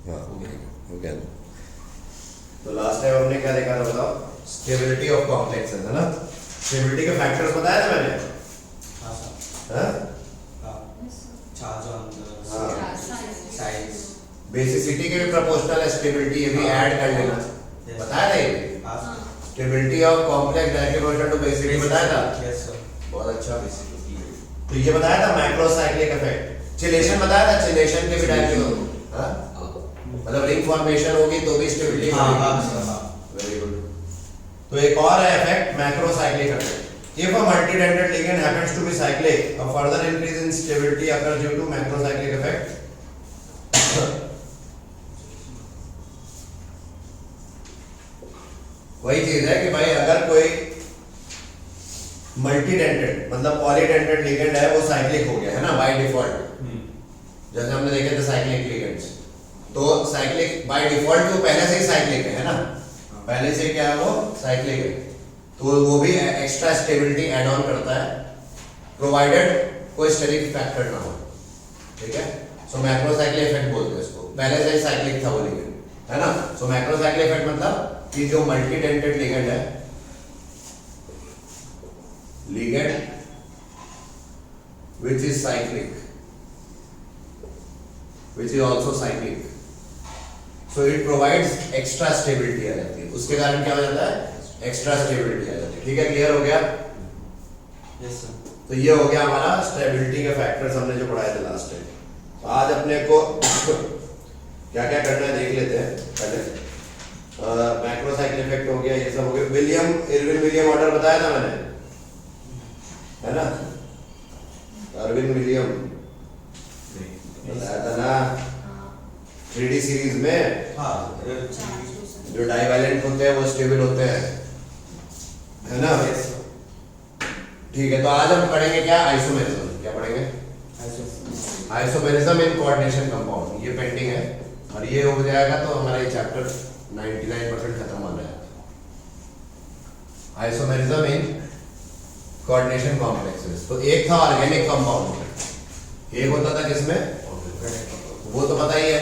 हाँ हो गया। तो लास्ट टाइम हमने क्या देखा था बताओ? स्टेबिलिटी ऑफ कॉम्प्लेक्सेस, है ना? स्टेबिलिटी के फैक्टर्स बताया था मैंने। हाँ सर। हाँ चार्ज ऑन द हाँ। साइज। बेसिसिटी के भी प्रोपोर्शनल है स्टेबिलिटी, ये भी ऐड कर लेना। बताया था ये? हाँ stability of complex directly proportional to basicity बताया था। Yes sir. बहुत अच्छा। तो ये बताया था मैक्रोसाइक्लिक इफेक्ट। चिलेशन बताया था, चिलेशन के भी डायरेक्टली मतलब रिंग फॉर्मेशन होगी तो भी स्टेबिलिटी हाँ। Very good. तो एक और है effect macrocyclic effect. If a multidentate ligand happens to be cyclic, a further increase in stability occurs due to macrocyclic effect. वही चीज है कि भाई अगर कोई मल्टीडेंटेड मतलब पॉलीडेंटेड लिगेंड है वो साइक्लिक हो गया है ना बाय डिफॉल्ट, जैसे हमने देखे थे साइक्लिक लिगेंड्स। तो साइक्लिक बाय डिफॉल्ट वो पहले से ही साइक्लिक है ना, पहले से क्या है वो साइक्लिक है, तो वो भी एक्स्ट्रा स्टेबिलिटी ऐड ऑन करता है प्रोवाइडेड कोई स्टेरिक फैक्टर ना हो, ठीक है। सो मैक्रोसाइक्लिक इफेक्ट बोलते हैं इसको, पहले से ही साइक्लिक था वो लिगेंड, है ना। सो मैक्रोसाइक्लिक इफेक्ट मतलब कि जो मल्टीडेंटेड लिगेंड है, ligand which is cyclic, which is also cyclic, so it provides extra stability आ जाती है, उसके कारण क्या हो जाता है एक्स्ट्रा स्टेबिलिटी आ जाती है, ठीक है। क्लियर हो गया? Yes sir. तो ये हो गया हमारा स्टेबिलिटी के फैक्टर्स हमने जो पढ़ाए थे लास्ट टाइम। तो आज अपने को क्या क्या करना है देख लेते हैं पहले। मैक्रोसाइक्लिक इफेक्ट हो गया, ये सब हो गया। इरविन विलियम ऑर्डर बताया था मैंने, है ना। इरविन विलियम बताया था ना 3D सीरीज में। हाँ जो डाइवैलेंट होते हैं वो स्टेबल होते हैं, है ना। Yes sir. ठीक है, तो आज हम पढ़ेंगे क्या? आइसोमेरिज्म। क्या पढ़ेंगे? Isomerism in coordination compound. ये पेंडिंग है और ये हो जाएगा तो हमारा ये चैप्टर 99% खत्म हो जाएगा। Isomerism in coordination complexes. तो एक था ऑर्गेनिक कंपाउंड, एक होता था किसमें? वो तो पता ही है।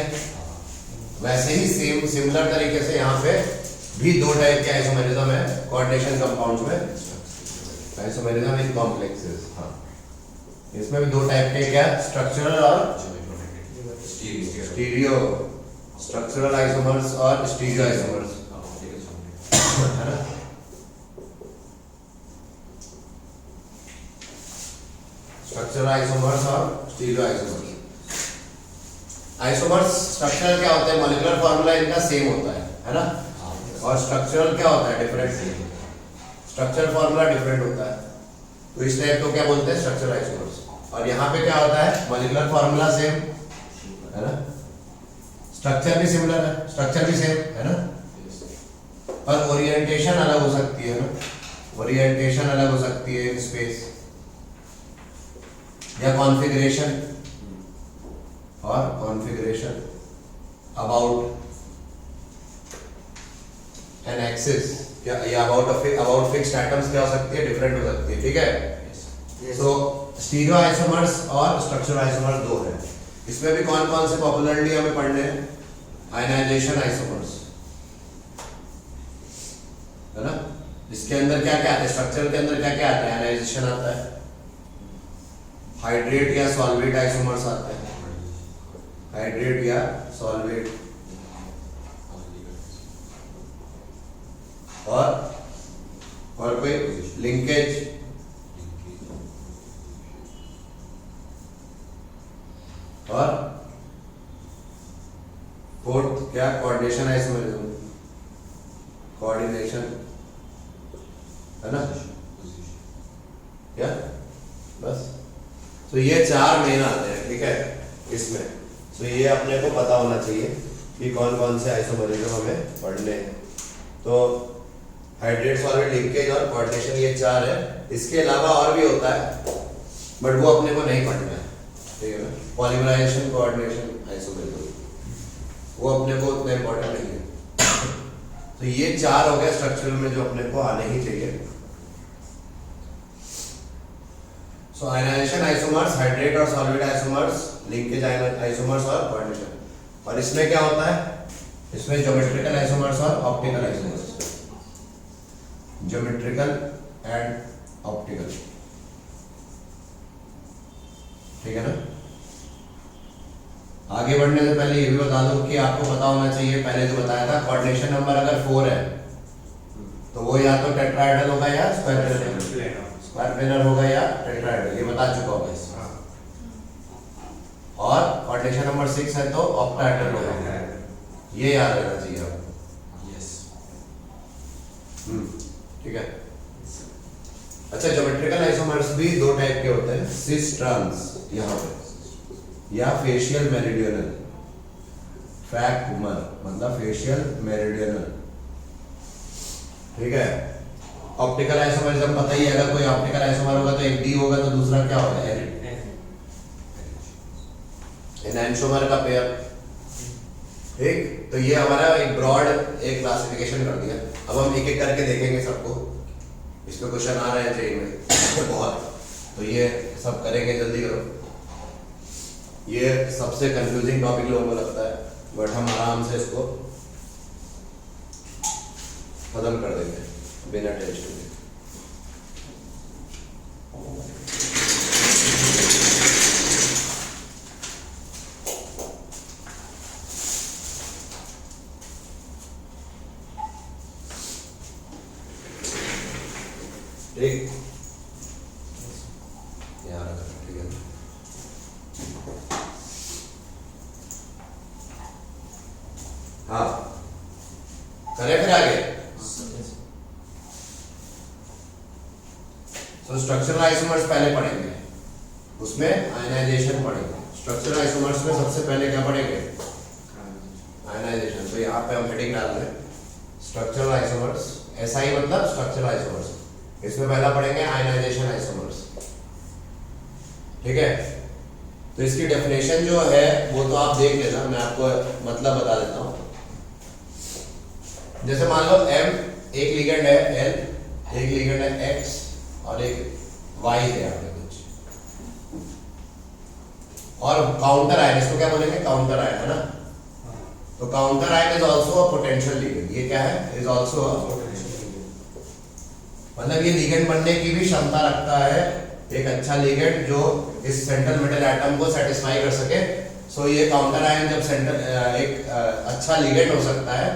वैसे ही सेम सिमिलर तरीके से यहाँ पे भी दो टाइप के आइसोमेरिज्म है कोऑर्डिनेशन कंपाउंड्स में। आइसोमेरिज्म इन कॉम्प्लेक्सेस, हाँ, इसमें भी दो टाइप के, क्या? स्ट्रक्चरल और स्टीरियो। स्ट्रक्चरल आइसोमर्स और स्टीरियो आइसोमर्स, है ना। स्ट्रक्चरल आइसोमर्स और स्टीरियो आइसोमर्स। आइसोमर्स स्ट्रक्चरल क्या होता है? मॉलिक्यूलर फार्मूला इनका सेम होता है ना। और स्ट्रक्चरल क्या होता है? डिफरेंट। स्ट्रक्चरल फार्मूला डिफरेंट होता है, तो इस टाइप को क्या बोलते हैं? Structural isomers. और यहाँ पे क्या होता है? मॉलिक्यूलर फार्मूला सेम, है ना। स्ट्रक्चर भी सिमिलर है, स्ट्रक्चर भी सेम, है ना। पर ओरिएंटेशन अलग हो सकती है ना, ओरिएंटेशन अलग हो सकती है इन स्पेस या कॉन्फ़िगरेशन, और कॉन्फ़िगरेशन अबाउट एन एक्सिस या अबाउट फिक्स्ड एटम्स क्या हो सकती है? डिफरेंट हो सकती है, ठीक है। सो स्टीरियो आइसोमर्स और स्ट्रक्चरल आइसोमर्स दो हैं। इसमें भी कौन कौन से पॉपुलरली हमें पढ़ने हैं? आयनाइजेशन आइसोमर्स, है ना। इसके अंदर क्या क्या आता है? स्ट्रक्चर के अंदर क्या क्या आता है? आयनाइजेशन आता है, हाइड्रेट या सॉल्वेट आइसोमर्स आते हैं, हाइड्रेट या सॉल्वेट, और कोई लिंकेज, और फोर्थ क्या? कोऑर्डिनेशन आइसोमेरिज्म, कोऑर्डिनेशन, है ना। क्या? बस। तो ये चार मेन आते हैं, ठीक है, इसमें। तो ये अपने को पता होना चाहिए कि कौन कौन से आइसोमेरिज्म हमें पढ़ने हैं। तो हाइड्रेट, सॉल्वेट, लिंकेज और कोऑर्डिनेशन, ये चार है। इसके अलावा और भी होता है बट वो अपने को नहीं पढ़ना है, ठीक है ना। पॉलीमराइजेशन, कोऑर्डिनेशन, आइसोमेरिज्म, वो अपने को उतना इंपॉर्टेंट नहीं है। तो ये चार हो गए स्ट्रक्चरल में जो अपने को आने ही चाहिए। सो आयनाइजेशन आइसोमर्स, हाइड्रेट और सॉल्वेट आइसोमर्स, लिंकेज आइसोमर्स और कोऑर्डिनेशन। और इसमें क्या होता है, इसमें ज्योमेट्रिकल आइसोमर्स और optical isomers, geometrical and optical, ठीक है ना। आगे बढ़ने से पहले ये भी बता दूं कि आपको पता होना चाहिए, पहले जो बताया था कोऑर्डिनेशन नंबर अगर 4 है तो वो या तो टेट्राहेड्रल होगा या स्क्वायर प्लेनर होगा या टेट्राहेड्रल, ये बता चुका हूं मैं। और कोऑर्डिनेशन नंबर 6 है तो ऑक्टाहेड्रल होगा, ये याद रहना चाहिए आपको। यस। ठीक है। अच्छा, ज्योमेट्रिकल आइसोमर्स भी दो टाइप के होते हैं, सिस ट्रांस यहाँ पे या फेशियल मेरिडियनल, फैक्मर मतलब फेशियल मेरिडियनल, ठीक है। ऑप्टिकल आइसोमरिज्म पता ही है, अगर कोई ऑप्टिकल आइसोमर होगा तो एक डी होगा तो दूसरा क्या होगा, एन। एनैंशोमर का पेयर, ठीक। तो ये हमारा एक ब्रॉड एक क्लासिफिकेशन कर दिया। अब हम एक एक करके देखेंगे सबको, इसमें क्वेश्चन आ रहे हैं जेई में बहुत, तो ये सब करेंगे, जल्दी करो। ये सबसे कंफ्यूजिंग टॉपिक लोगों को लगता है, बट हम आराम से इसको खत्म कर देंगे बिना टेंशन के। ठीक, यहाँ रखा, ठीक है। हाँ, करें फिर आगे। तो स्ट्रक्चरल आइसोमर्स पहले पढ़ेंगे, उसमें आयनाइजेशन पढ़ेंगे। स्ट्रक्चरल आइसोमर्स में सबसे पहले क्या पढ़ेंगे, आयनाइजेशन। तो यहाँ पे हम हेडिंग डाल रहे हैं स्ट्रक्चरल आइसोमर्स, एसआई मतलब स्ट्रक्चरल आइसोमर्स। इसमें पहला पढ़ेंगे आयनाइजेशन आइसोमर्स, ठीक है। तो इसकी डेफिनेशन जो है वो तो आप देख लेना, मैं आपको मतलब बता देता हूँ। जैसे मान लो M एक लिगेंड है, L एक लिगेंड है, X और एक Y है यहाँ पे कुछ, और काउंटर आयन, इसको क्या बोलेंगे, काउंटर आयन, है ना। तो counter ion is also a potential ligand. ये क्या है, is also a potential ligand, मतलब ये लिगेंड बनने की भी क्षमता रखता है, एक अच्छा लिगेंड जो इस सेंट्रल मेटल एटम को सेटिस्फाई कर सके। सो ये काउंटर आयन जब सेंट्रल एक अच्छा लिगेंड हो सकता है,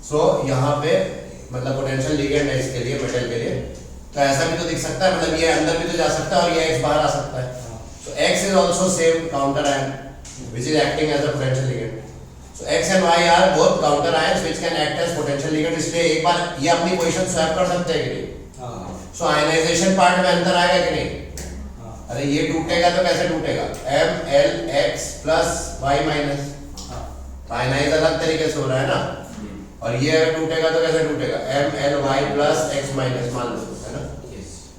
सो यहाँ पे मतलब पोटेंशियल लिगेंड है इसके लिए, मेटल के लिए। तो ऐसा भी तो दिख सकता है, मतलब ये अंदर भी तो जा सकता है और ये X बाहर आ सकता है। So X is also same counter ion which is acting as a potential ligand. So X and Y are both counter ions which can act as potential ligand. इसलिए एक बार ये अपनी पोजीशन स्वैप कर सकते हैं कि नहीं। So आयनाइजेशन पार्ट में अंतर आएगा कि नहीं। अरे ये टूटेगा तो कैसे टूटेगा, MLX plus Y minus, ionise अलग तरीके से हो रहा है ना, और ये अगर टूटेगा तो कैसे टूटेगा, MLY plus X minus, मान लो, है ना।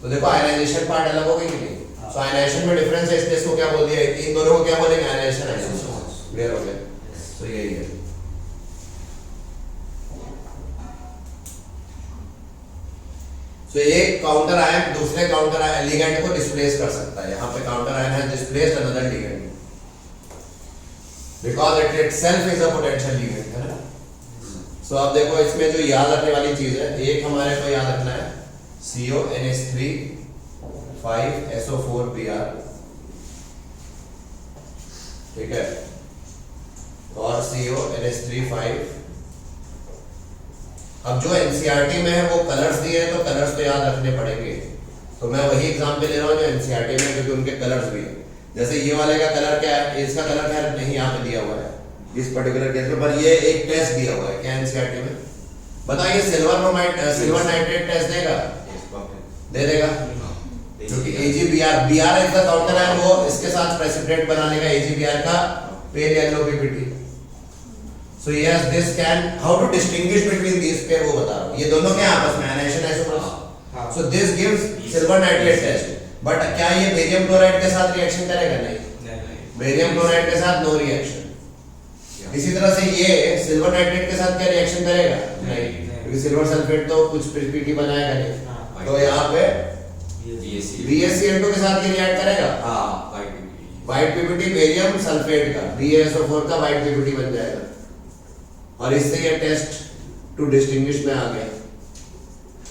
तो देखो आयनाइजेशन पार्ट अलग हो गई कि नहीं। तो आयनाइजेशन में डिफरेंस है, इसलिए इसको क्या बोल दिया, इन दोनों को क्या बोलेंगे, आयनाइजेशन आइसोमर्स। क्लियर हो गया। तो यही है। तो एक काउंटर आयन दूसरे काउंटर आयन लिगेंड को डिस्प्लेस कर सकता है। यहाँ पे counter ion has displaced another ligand because it itself is a potential ligand, है ना। सो अब देखो इसमें जो याद रखने वाली चीज है, एक हमारे को याद रखना है CONH3 5SO4Br, ठीक है, और CONH3 5। अब जो एनसीईआरटी में है वो कलर्स दिए हैं, तो कलर्स तो याद रखने पड़ेंगे। तो मैं वही एग्जांपल ले रहा हूँ जो एनसीईआरटी में, क्योंकि उनके कलर्स भी है। जैसे ये वाले का कलर क्या है, इसका कलर क्या नहीं यहाँ पे दिया हुआ है इस पर्टिकुलर केस में, पर ये एक टेस्ट दिया हुआ है क्या एनसीईआरटी में, बताइए। सिल्वर नाइट्रेट टेस्ट देगा, दे देगा, क्योंकि AgBr Br is the counter ion, वो इसके साथ प्रेसिपिटेट बनाने का AgBr का pale yellow ppt. So yes this can, how to distinguish between these pair वो बता रहा हूं। ये दोनों क्या आपस में ionisation isomers. So this gives silver nitrate test, but क्या ये बेरियम क्लोराइड के साथ रिएक्शन करेगा, नहीं। बेरियम क्लोराइड के साथ नो रिएक्शन। इसी तरह से ये सिल्वर नाइट्रेट के साथ क्या रिएक्शन करेगा, नहीं, क्योंकि सिल्वर सल्फेट तो कुछ पीपीटी बनाएगा नहीं। तो यहाँ पे BSCl2 के साथ ये रिएक्ट करेगा, व्हाइट पीपीटी बेरियम सल्फेट का BaSO4 का व्हाइट पीपीटी बन जाएगा, और इससे ये टेस्ट टू डिस्टिंग्विश में आ गया।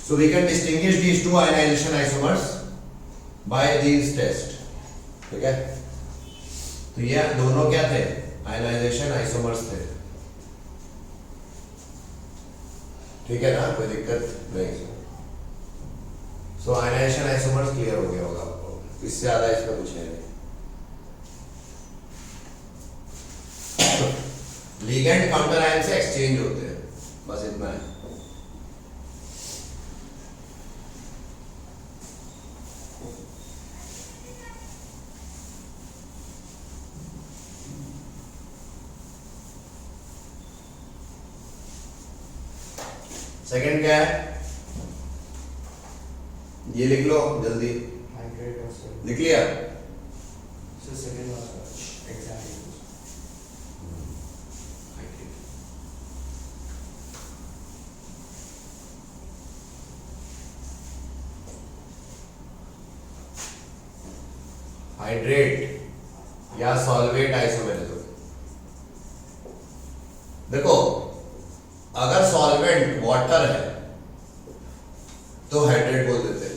So we can distinguish these two ionisation isomers by these test. ठीक है, तो ये दोनों क्या थे? आयनाइजेशन आइसोमर्स थे। ठीक है ना, कोई दिक्कत नहीं। सो आयनाइजेशन आइसोमर्स क्लियर हो गया होगा आपको, इससे ज्यादा इसमें कुछ है नहीं। लिगेंड काउंटर आयन से एक्सचेंज होते हैं, बस इतना है। सेकंड क्या है, ये लिख लो जल्दी। हाइड्रेट और सॉल्वेंट। लिख लिया? सो सेकंड वाला एग्जैक्टली। हाइड्रेट या सॉल्वेट आइसोमेरिज्म। देखो, अगर सॉल्वेंट वाटर है तो हाइड्रेट बोल देते हैं,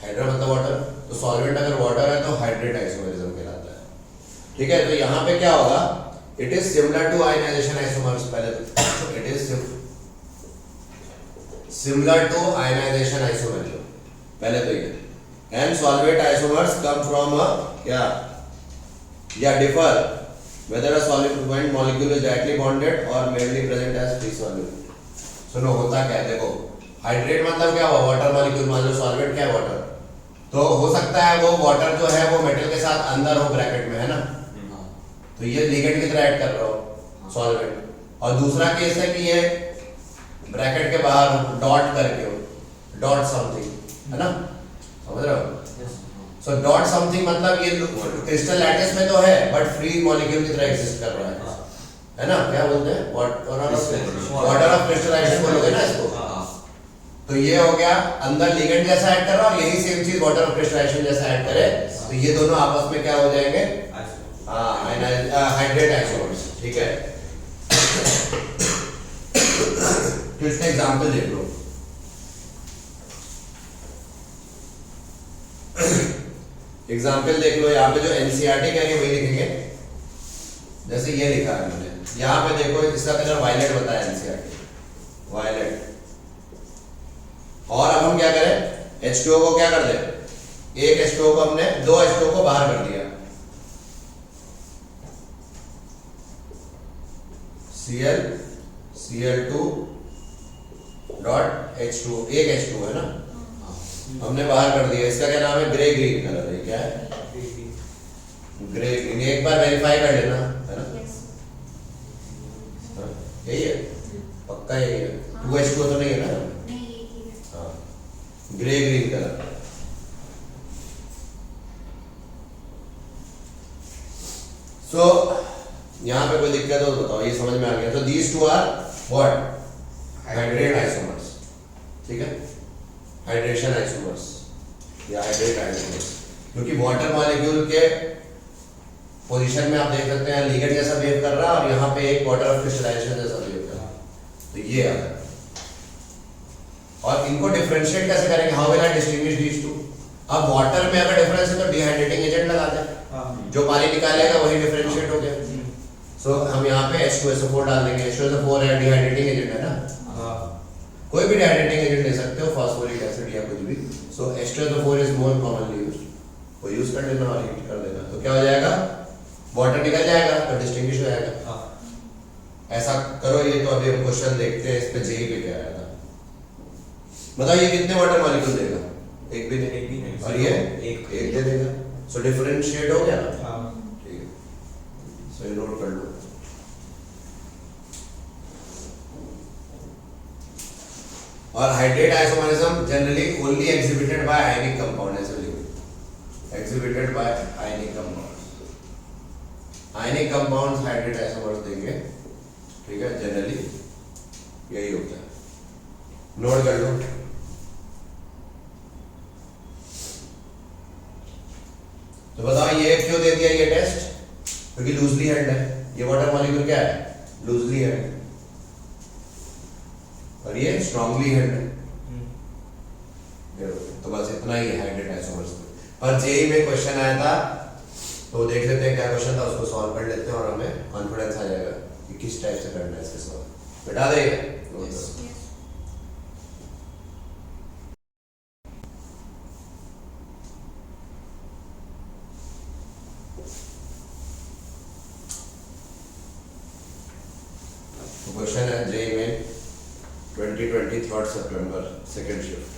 हाइड्रा मतलब वाटर, तो सॉल्वेंट अगर वाटर है तो हाइड्रेट आइसोमेरिज्म कहलाता है। ठीक है, तो यहां पे क्या होगा, it is similar to ionisation isomers. पहले तो it is similar to ionisation isomerism, पहले तो ये। And solvate isomers come from a क्या, या differ whether a solvent molecule is directly bonded or mainly present as free soluble। सुनो होता क्या है, देखो हाइड्रेट मतलब क्या हुआ, वाटर मॉलिक्यूल। मान लो सॉल्वेंट क्या है, वाटर, तो हो सकता है वो वाटर जो है वो मेटल के साथ अंदर हो ब्रैकेट में, है ना, तो ये लिगेंड की तरह ऐड कर रहा हो सॉल्वेंट। और दूसरा केस है कि ये ब्रैकेट के बाहर डॉट करके हो, डॉट समथिंग, है ना, समझ रहे हो? सो डॉट समथिंग मतलब ये क्रिस्टल लैटिस में तो है बट फ्री मॉलिक्यूल की तरह एग्जिस्ट कर रहा है ना, क्या बोलते हैं, वाटर ऑफ क्रिस्टलाइजेशन बोलोगे ना इसको। तो ये हो गया, अंदर लिगेंड जैसा ऐड कर रहा है और यही सेम चीज वाटर ऑफ क्रिस्टलाइजेशन जैसा ऐड करे, तो ये दोनों आपस में क्या हो जाएंगे, हाइड्रेट आइसोमर्स। ठीक है, तो इसका एग्जांपल देख लो। एग्जाम्पल देख लो, यहाँ पे जो एनसीईआरटी कहेंगे वही लिखेंगे, जैसे ये लिखा है मैंने। यहाँ पे देखो इसका कलर वायलेट बताया एनसीईआरटी, वायलेट। और अब हम क्या करें, H2O को क्या कर दे, एक H2O को हमने, दो H2O को बाहर कर दिया, Cl2 डॉट H2O, एक H2O है ना, हमने बाहर कर दिया। इसका क्या नाम है, ग्रे ग्रीन कलर है, क्या है, ग्रे ग्रीन। एक बार वेरीफाई कर लेना, है ना, यही है, पक्का यही है, 2H2O तो नहीं है ना, हाँ, ग्रे ग्रीन कलर। सो यहाँ पे कोई दिक्कत हो तो बताओ, ये समझ में आ गया। तो these two are what, hydrate isomers. ठीक है, हाइड्रेशन आइसोमर्स या हाइड्रेट आइसोमर्स, क्योंकि वाटर मॉलिक्यूल के पोजीशन में आप देख सकते हैं लिगेंड जैसा बिहेव कर रहा है और यहाँ पे एक वाटर ऑफ क्रिस्टलाइजेशन जैसा बिहेव कर रहा है, तो ये आ गया। और इनको डिफरेंशिएट कैसे करेंगे, how will I distinguish these to. अब वाटर में अगर डिफरेंस है तो डिहाइड्रेटिंग एजेंट लगा दें, जो पानी निकालेगा वही डिफरेंशिएट हो गया। सो हम यहाँ पे H2SO4 डाल देंगे, H2SO4 है डिहाइड्रेटिंग एजेंट है ना, कोई भी डिहाइड्रेटिंग एजेंट ले सकते हो, फास्फोरिक एसिड या कुछ भी। सो H2SO4 is more commonly used, वो यूज कर लेना और हीट कर देना, तो क्या हो जाएगा, वाटर निकल जाएगा तो डिस्टिंग्विश हो जाएगा। ऐसा करो, ये तो अभी हम क्वेश्चन देखते हैं, इस पे जेई पे क्या आया था। बताओ ये कितने वाटर मॉलिक्यूल देगा, एक भी नहीं, और ये एक दे देगा। सो डिफरेंशिएट हो गया ना, ठीक है, सो ये नोट कर लो। और hydrate isomerism generally only exhibited by ionic compound, ऐसे लिखो, exhibited by ionic compound. Ionic compounds hydrate isomers देंगे, ठीक है, जनरली यही होता है, नोट कर लो। तो बताओ ये क्यों दे दिया ये टेस्ट, लूजली हेल्ड, और ये स्ट्रांगली हेल्ड है। तो बस इतना ही है हाइड्रेट आइसोमर्स में। पर जेई में क्वेश्चन आया था, तो देख लेते हैं क्या क्वेश्चन था, उसको सॉल्व कर लेते हैं और हमें कॉन्फिडेंस आ जाएगा कि किस टाइप से करना है इसके सॉल्व। बता देंगे क्वेश्चन है जेई में 2020 3rd September second shift.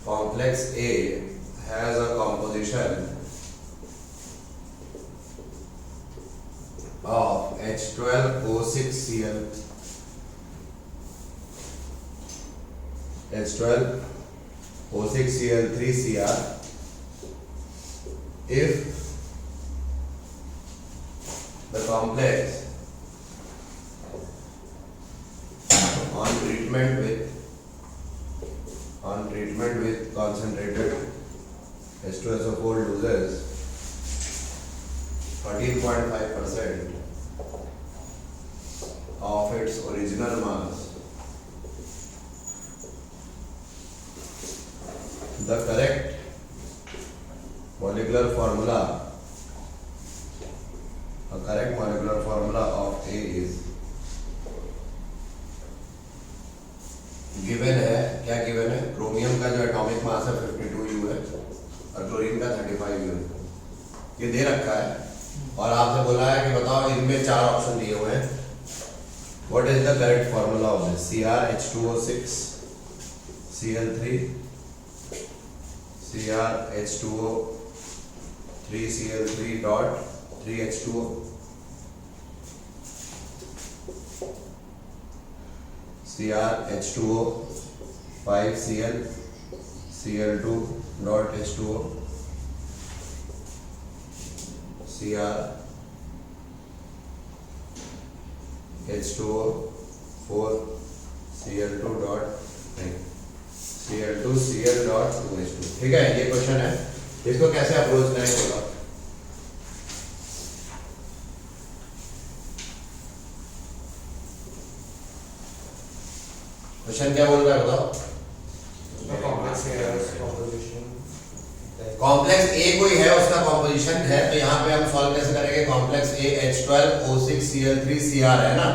Complex A has a composition of H12O6Cl, H12O6Cl3Cr if the complex on treatment with concentrated H2SO4 loses 13.5% of its original mass. The correct molecular formula of A is given है। क्या given है? Chromium का जो atomic mass है 52 U है और chlorine का 35 U है, ये दे रखा है। और आपसे बोला है कि बताओ इनमें चार ऑप्शन दिए हुए हैं, what is the correct formula of this? CrH2O6 Cl3 CrH2O3 Cl3 dot 3H2O CrH2O 5Cl Cl2 dot H2O CrH2O 4 Cl2 dot Cl2 Cl dot 2H2। ठीक है, ये क्वेश्चन है, इसको कैसे अप्रोच करेंगे बोला। क्वेश्चन क्या बोल रहा है बताओ? कॉम्प्लेक्स ए कोई है, उसका कॉम्पोजिशन है, तो यहाँ पे हम सॉल्व कैसे करेंगे? कॉम्प्लेक्स ए H12O6Cl3Cr है ना,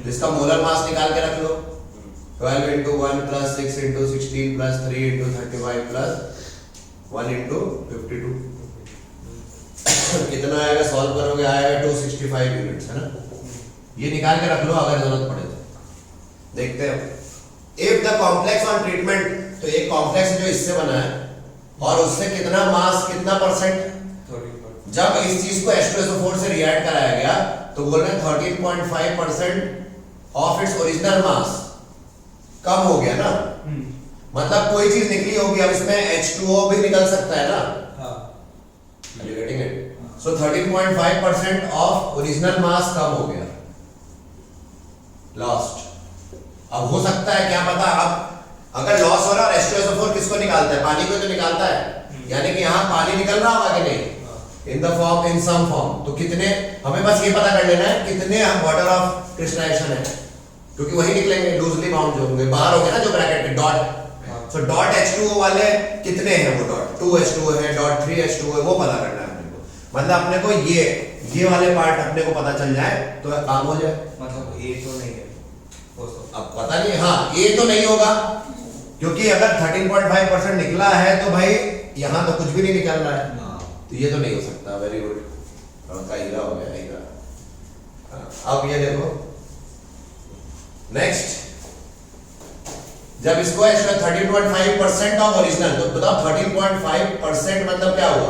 जिसका मोलर मास निकाल के रख लो, 12 into 1 plus 6 into 16 plus 3 into 35 plus 1 into 52 कितना आएगा? सॉल्व करोगे आएगा 265 यूनिट्स है ना, ये निकाल के रख लो अगर जरूरत पड़े तो। देखते हैं if the complex on treatment, तो एक कॉम्प्लेक्स जो इससे बना है और उससे कितना मास, कितना परसेंट, जब इस चीज को H2SO4 से रिएक्ट कराया गया तो बोल रहे हैं 13.5% ऑफ इट्स ओरिजिनल मास कम हो गया ना, मतलब कोई चीज निकली होगी, अब इसमें H2O भी निकल सकता है ना। You getting it? So 13.5% of original mass कम हो गया, लॉस्ट। अब हो सकता है क्या पता, अब अगर लॉस हो रहा है H2SO4 किसको निकालता है? पानी को तो निकालता है, यानी कि यहाँ पानी निकल रहा होगा कि नहीं, in the form, in some form. तो कितने, हमें बस ये पता कर लेना है कितने वाटर ऑफ क्रिस्टलाइजेशन है, क्योंकि वही निकलेंगे लूजली बाउंड जो होंगे, बाहर हो गए ना जो ब्रैकेट के डॉट। सो डॉट H2O वाले कितने हैं? वो डॉट 2H2O है, डॉट 3H2O है, वो पता करना है अपने को। मतलब अपने को ये वाले पार्ट अपने को पता चल जाए तो काम हो जाए। मतलब ए तो नहीं है, अब पता नहीं, हाँ ए तो नहीं होगा, क्योंकि अगर 13.5% निकला है तो भाई यहाँ तो कुछ भी नहीं निकल रहा है, तो ये तो नहीं हो सकता। वेरी गुड, का हीरा हो गया, हीरा। अब ये देखो नेक्स्ट, जब इसको 13.5% ऑफ ओरिजिनल, तो बताओ 13.5% मतलब क्या हुआ?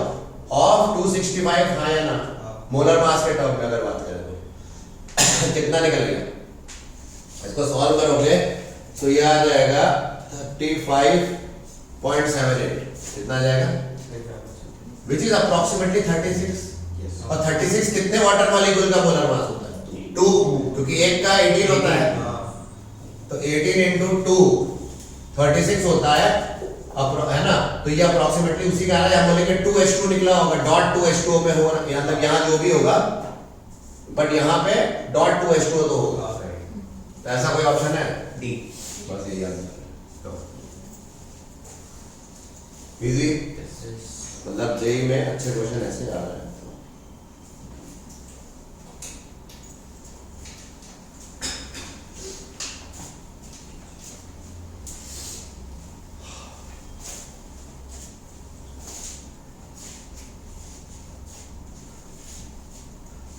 ऑफ 265, हाँ या ना? मोलर मास के टर्म में अगर बात करें तो कितना निकल गया? इसको सॉल्व करोगे तो ये आ जाएगा 35.78, कितना आ जाएगा? Which is approximately 36। और 36 कितने वाटर मॉलिक्यूल का मोलर मास होता है? 2, क्योंकि एक का 18 होता है, तो 18 इंटू 2 36 होता है, है ना। तो ये अप्रोक्सीमेटली उसी का आ रहा है। हम बोलेंगे 2H2 निकला होगा, डॉट 2H2O पे होगा, मतलब यहाँ जो भी होगा, बट यहाँ पे डॉट 2H2O तो होगा। तो ऐसा कोई ऑप्शन है? डी। बस यही आंसर। इजी, मतलब जेई में अच्छे क्वेश्चन ऐसे आ रहे हैं।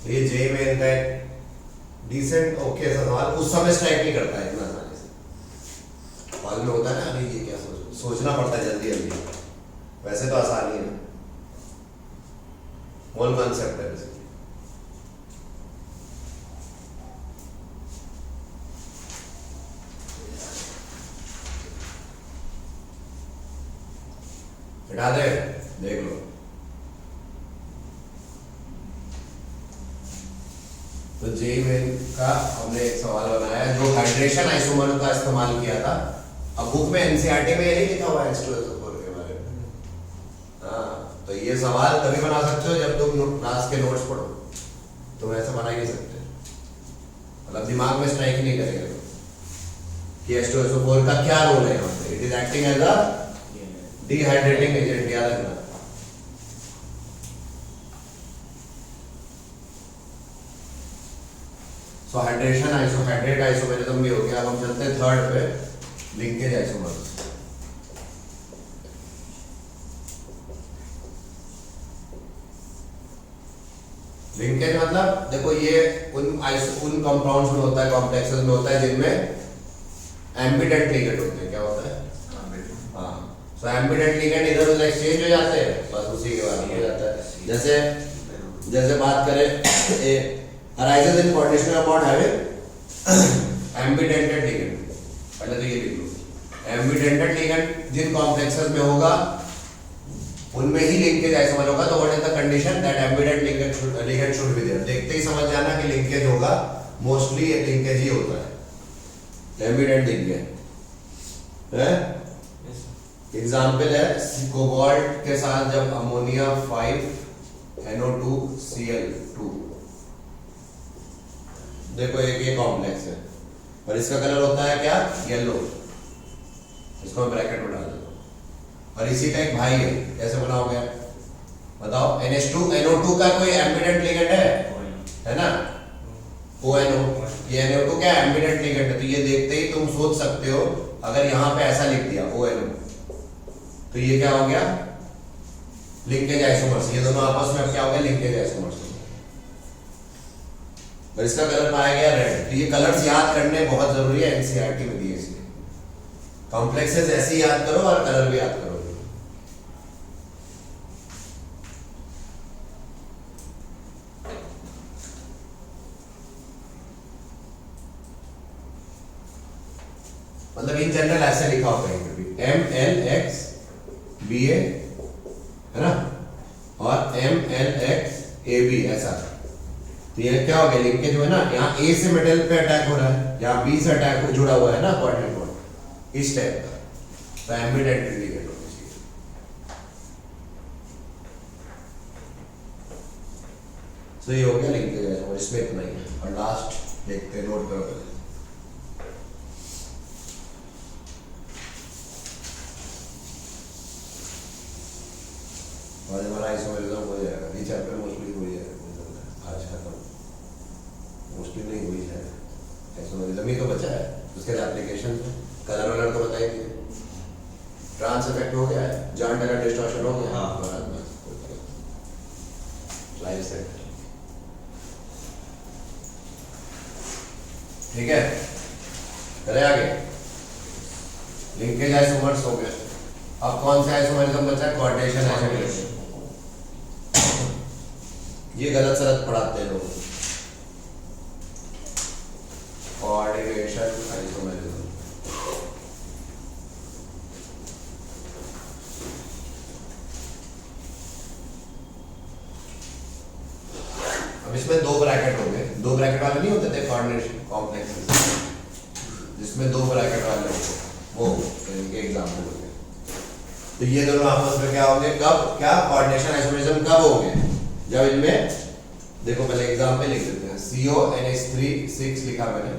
ये जेई में इनका डिसेंट ओके सा सवाल उस समय स्ट्राइक नहीं करता है इतना आसानी से। बाद में होता है ना, अभी ये क्या सोचना पड़ता है जल्दी जल्दी, वैसे तो आसान ही है, मोल कॉन्सेप्ट है बेसिकली। हटा दे, देख लो। तो जेई में का हमने एक सवाल बनाया जो हाइड्रेशन आइसोमर का इस्तेमाल किया था। अब बुक में एनसीईआरटी में ये नहीं लिखा हुआ है H2SO4 के बारे में। हाँ, तो ये सवाल तभी बना सकते हो जब तुम क्लास के नोट्स पढ़ो, तुम ऐसे बना ही नहीं सकते, मतलब दिमाग में स्ट्राइक ही नहीं करेगा कि H2SO4 का क्या रोल है यहाँ पे। It is acting as a dehydrating agent, याद रखना। सो हाइड्रेशन हाइड्रेट आइसोमेरिज्म भी हो गया। अब हम चलते हैं थर्ड पे, लिंकेज आइसोमर्स। लिंकेज मतलब देखो ये उन कंपाउंड्स में होता है, कॉम्प्लेक्सेस में होता है जिनमें एम्बिडेंट लिगेंड होते हैं। क्या होता है? हाँ, सो एम्बिडेंट लिगेंड इधर उधर एक्सचेंज हो जाते हैं, बस उसी के बाद हो जाता है। जैसे बात करें arises in coordination about having ambidented ligand। पहले तो ये लिख लो, ambidented ligand जिन कॉम्प्लेक्सेस में होगा उनमें ही लिंकेज आइसोमर होगा। तो what is the condition that ambident ligand should be there. देखते ही समझ जाना कि लिंकेज होगा, मोस्टली लिंकेज ही होता है, एम्बिडेंट लिंकेज है। एग्जांपल है कोबाल्ट के साथ जब अमोनिया 5NO2Cl2, देखो एक ये कॉम्प्लेक्स है और इसका कलर होता है क्या? येलो। इसको मैं ब्रैकेट में डाल देता हूं। और इसी का एक भाई है, कैसे बनाओगे बताओ? NH2NO2 का कोई एम्बिडेंट लिगेंड है ना? ONO, ये NO2 क्या एम्बिडेंट लिगेंड है। तो ये देखते ही तुम सोच सकते हो, अगर यहाँ पे ऐसा लिख दिया ONO, तो ये क्या हो गया? Linkage isomers. ये दोनों आपस में अब क्या हो गया? Linkage isomers. और इसका कलर पाया गया रेड। तो ये कलर्स याद करने बहुत जरूरी है, एनसीईआरटी में दिए इसलिए। कॉम्प्लेक्सेस ऐसे ही याद करो और कलर भी याद करो। मतलब इन जनरल ऐसे लिखा होता है MLXBA, है ना, और MLXAB ऐसा। तो ये क्या हो गया? लिंकेज जो है ना, यहाँ A से मेटल पे अटैक हो रहा है, यहाँ B से अटैक जुड़ा हुआ है ना, कोऑर्डिनेट बॉन्ड इस टाइप का। तो एम्बिडेंट लिंकेज होना चाहिए। तो ये हो गया लिंकेज है, और इसमें इतना ही है। और लास्ट देखते हैं, नोट करो पहले। और हमारा आइसोमेरिज्म हो जाएगा, ये चैप्टर मोस्टली हो जाएगा आज खत्म, मोस्टली नहीं हुई है। आइसोमेरिज्म ही तो बचा है, उसके एप्लीकेशन कलर वलर तो बता ही दिए। ट्रांस इफेक्ट हो गया है, जॉइंट कलर डिस्टॉर्शन हो गया। लाइव सेट ठीक है। चले आगे, लिंकेज आइसोमर्स हो गया। अब कौन सा आइसोमेरिज्म बचा है? Coordination isomerism. ये गलत सलत पढ़ाते हैं लोग। कोऑर्डिनेशन आइसोमेरिज्म, अब इसमें दो ब्रैकेट होंगे। दो ब्रैकेट वाले नहीं होते थे कॉम्प्लेक्स जिसमें 2 ब्रैकेट वाले होते हैं, वो इनके एग्जांपल हो गए। तो ये दोनों आपस में क्या होंगे, कब क्या कोऑर्डिनेशन आइसोमरिज्म कब होंगे, जब इनमें देखो पहले एग्जांपल लिख देते हैं। CONH3 6 लिखा मैंने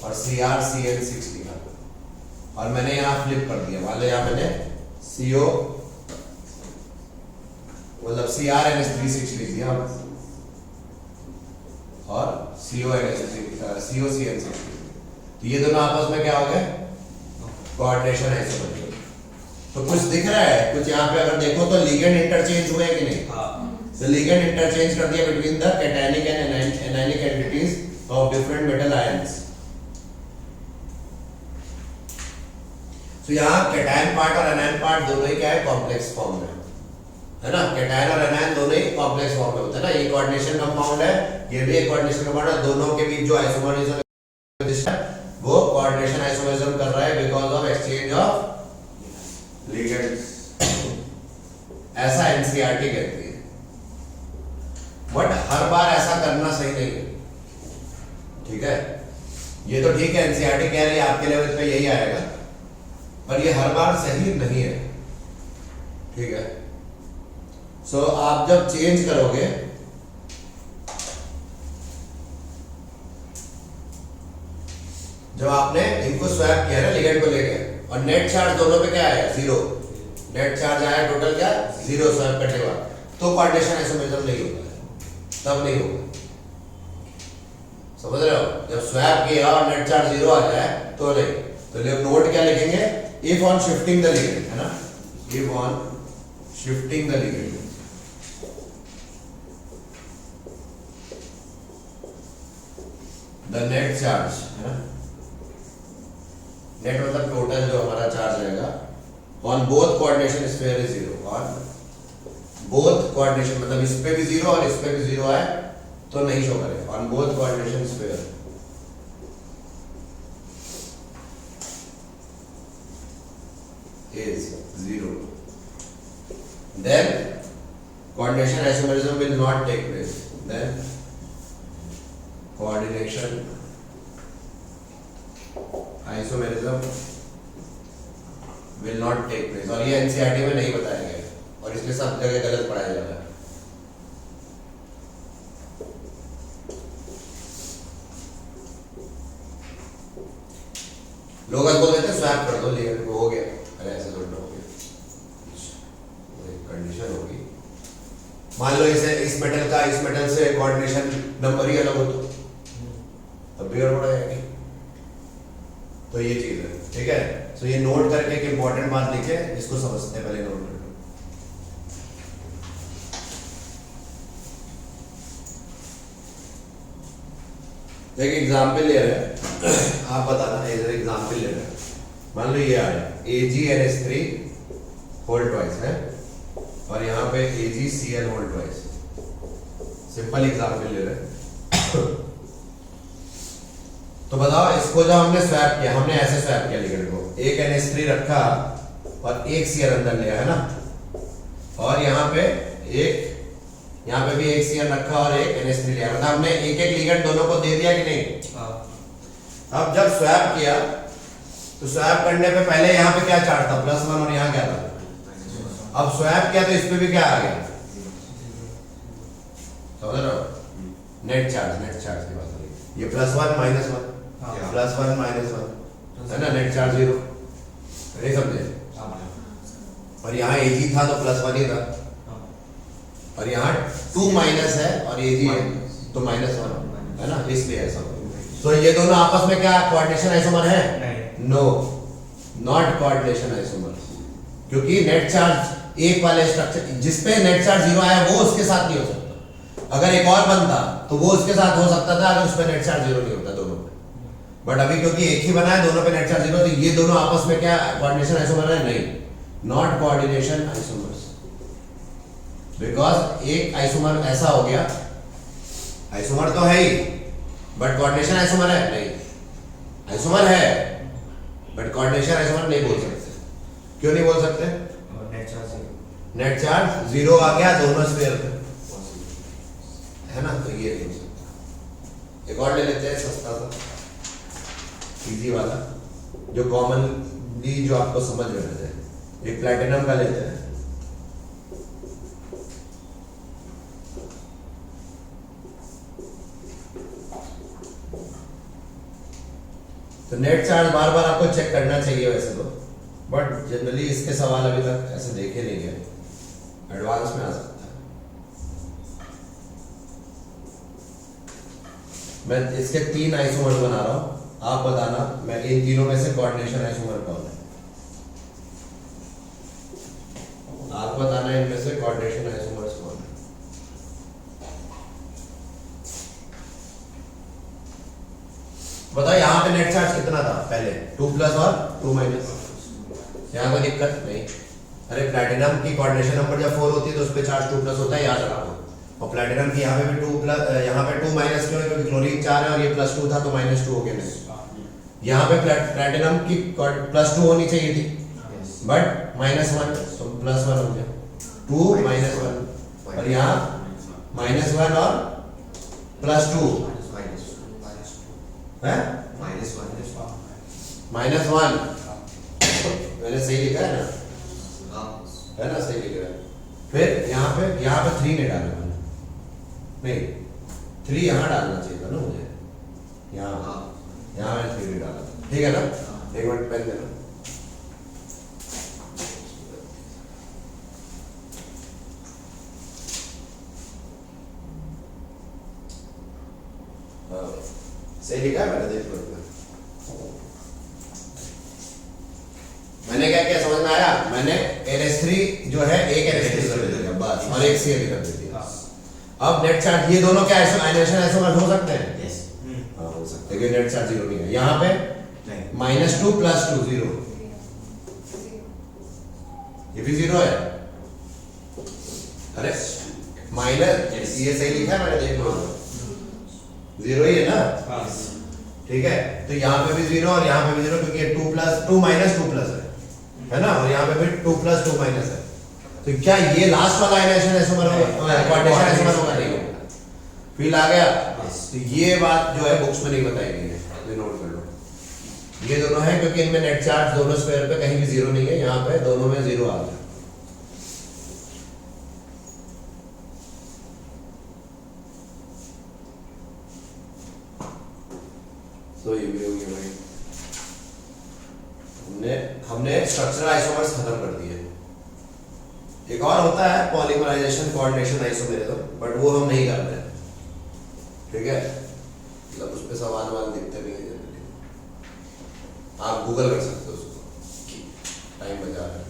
और CrCN6 लिखा और मैंने यहाँ फ्लिप कर दिया, मान लो यहाँ मैंने CO मतलब CrNH3 6 लिख दिया और COCN6। तो ये दोनों आपस में क्या हो गए, कोऑर्डिनेशन आइसोमरिज्म। तो कुछ दिख रहा है, कुछ यहाँ पे अगर देखो तो लिगेंड इंटरचेंज हुए कि नहीं। तो लिगेंड इंटरचेंज कर दिया between the cationic and anionic entities of different metal ions. तो यहाँ कैटायन पार्ट और एनायन पार्ट दोनों ही क्या है, कॉम्प्लेक्स फॉर्म में है ना। कैटायन और एनायन दोनों ही कॉम्प्लेक्स फॉर्म में होता है ना। ये कोऑर्डिनेशन कंपाउंड है, ये भी एक कोऑर्डिनेशन कंपाउंड है। दोनों के बीच जो आइसोमरिज्म वो कोऑर्डिनेशन आइसोमरिज्म कर रहा है because of exchange of ligands, ऐसा एनसीईआरटी कहती है। बट हर बार ऐसा करना सही नहीं है, ठीक है। ये तो ठीक है, एनसीईआरटी कह रही है आपके लेवल पे यही आएगा, पर ये हर बार सही नहीं है, ठीक है। सो आप जब चेंज करोगे जब आपने इनको स्वैप किया ना लिगेंड को लेके, और नेट चार्ज दोनों पे क्या आया, 0। नेट चार्ज आया टोटल क्या, 0 स्वैप करने के बाद, तो कोऑर्डिनेशन आइसोमरिज्म नहीं होगा, तब नहीं होगा। समझ रहे हो, जब स्वैप किया और नेट चार्ज 0 आ जाए तो नहीं। तो नोट क्या लिखेंगे, if on shifting the ligand, है ना, if on shifting the ligand the net charge, है ना, नेट मतलब टोटल जो हमारा चार्ज रहेगा, on both coordination sphere is 0। On both coordination मतलब इस पे भी 0 और इस पे भी 0 आए तो नहीं शो करेगा। On both coordination sphere is 0, then coordination isomerism will not take place. Then coordination isomerism will not take place। और ये एनसीईआरटी में नहीं बताया गया है और इसलिए सब जगह गलत पढ़ाया जा रहा है। लोग बोल देते हैं स्वैप कर दो लिगेंड को, हो गया। अरे ऐसे थोड़ा हो गया, कंडीशन होगी। मान लो इसे इस मेटल का इस मेटल से कोऑर्डिनेशन नंबर ही अलग हो तो तब भी गड़बड़ आएगी। तो ये चीज है, ठीक है। सो ये नोट करके एक इंपॉर्टेंट बात लिखे, इसको समझते हैं, पहले नोट कर लो। एक एग्जाम्पल ले रहे हैं, आप बताना एग्जाम्पल ले रहे हैं। मान लो ये आया AgNH3 होल ट्वाइस है और यहाँ पे AgCl whole twice. Simple example ले रहे हैं। तो बताओ, इसको जब हमने स्वैप किया, हमने ऐसे स्वैप किया लिगेंड को, एक NH3 रखा और एक Cl अंदर लिया, है ना, और यहाँ पे भी एक Cl रखा और एक NH3 लिया, मतलब हमने एक एक लिगेंड दोनों को दे दिया कि नहीं। अब जब स्वैप किया तो स्वैप करने पे पहले यहाँ पे क्या चार्ज था, +1, और यहाँ क्या था। अब स्वैप किया तो इस पे भी क्या आ गया, समझ रहे हो, नेट चार्ज की बात हो रही है। ये +1 -1 +1 -1 है ना, नेट चार्ज 0, नहीं समझे। और यहाँ Ag था तो +1 ही था, और यहाँ 2 माइनस है और Ag है तो -1 है ना, इसलिए ऐसा। तो ये दोनों आपस में क्या कोऑर्डिनेशन आइसोमर है, नो, नॉट कोऑर्डिनेशन आइसोमर, क्योंकि नेट चार्ज एक वाले स्ट्रक्चर जिसपे नेट चार्ज 0 आया वो उसके साथ नहीं हो सकता। अगर एक और बनता तो वो उसके साथ हो सकता था, अगर उसपे नेट चार्ज 0 नहीं होता दोनों पे। बट अभी क्योंकि एक ही बना है, दोनों पे नेट चार्ज 0, तो ये दोनों आपस में क्या कोऑर्डिनेशन आइसोमर है, नहीं, नॉट कोऑर्डिनेशन आइसोमर्स। बिकॉज एक आइसोमर ऐसा हो गया, आइसोमर तो है ही बट कोऑर्डिनेशन आइसोमर है नहीं, आइसोमर है बट कोऑर्डिनेशन आइसोमर नहीं बोल सकते। क्यों नहीं बोल सकते, नेट चार्ज 0 आ गया दोनों स्फीयर पे, है ना, तो ये नहीं हो सकता। एक और ले लेते हैं सस्ता सा इजी वाला जो कॉमनली जो आपको समझ में आ जाए। एक प्लैटिनम का लेते हैं। तो नेट चार्ज बार बार आपको चेक करना चाहिए वैसे तो, बट जनरली इसके सवाल अभी तक ऐसे देखे नहीं गए, एडवांस में आ सकता है। मैं इसके 3 आइसोमर्स बना रहा हूं, आप बताना मैं इन तीनों में से कोऑर्डिनेशन आइसोमर कौन है, आप बताना इनमें से कोऑर्डिनेशन आइसोमर्स कौन है। बताओ यहाँ पे नेट चार्ज कितना था पहले, 2 प्लस और 2 माइनस, यहाँ कोई दिक्कत नहीं। अरे प्लैटिनम की कोऑर्डिनेशन नंबर जब 4 होती है तो उस पे चार्ज 2 प्लस होता है, याद रखो। और प्लैटिनम की यहाँ पे भी 2 प्लस, यहाँ पे 2 माइनस क्यों है, क्योंकि क्लोरीन 4 है और ये +2 था तो -2 हो गया नहीं। यहाँ पे प्लैटिनम की +2 होनी चाहिए थी, बट -1 तो +1 हो गया, 2 -1 और यहाँ -1 और +2 है -1 मैंने सही लिखा है ना, है ना, सही लिखा है। फिर यहाँ पे 3 नहीं डालना, नहीं 3 यहाँ डालना चाहिए था ना मुझे, यहाँ मैंने 3 नहीं डाला, ठीक है ना। एक मिनट पेन देना। सही लिखा है मैंने, देख लो। मैंने क्या क्या समझ में आया, मैंने NH3 जो है एक NH3 कर दिया बस, और एक Cl कर दिया। अब नेट चार्ज ये दोनों क्या आयनाइजेशन आइसोमर हो सकते हैं, यस हां हो सकते हैं, लेकिन नेट चार्ज 0 नहीं है। यहाँ पे -2 + 2 0, ये भी 0 है। अरे माइनस ये सही लिखा है मैंने, देख लो 0 ही है ना, ठीक है। तो यहाँ पे भी 0 और यहाँ पे भी 0, क्योंकि ये 2 + 2 -2 प्लस है ना, और यहाँ पे भी 2 + 2 माइनस है। तो क्या ये लास्ट वाला आयनाइजेशन आइसोमर होगा, कोऑर्डिनेशन आइसोमर होगा, नहीं होगा। फील आ गया। तो ये बात जो है बुक्स में नहीं बताई गई है, ये नोट कर लो। ये दोनों है क्योंकि इनमें नेट चार्ज दोनों स्क्वायर पे कहीं भी 0 नहीं है, यहाँ पे दोनों में 0 आ गया। तो ये भी हो गया भाई, हमने स्ट्रक्चरल आइसोमर्स खत्म कर दिए। एक और होता है पॉलीमराइजेशन कोऑर्डिनेशन आइसोमेरिज्म, बट वो हम नहीं कर रहे हैं, ठीक है। मतलब उस पे सवाल दिखते नहीं है, आप गूगल कर सकते हो उसको, टाइम बचा रहे हैं।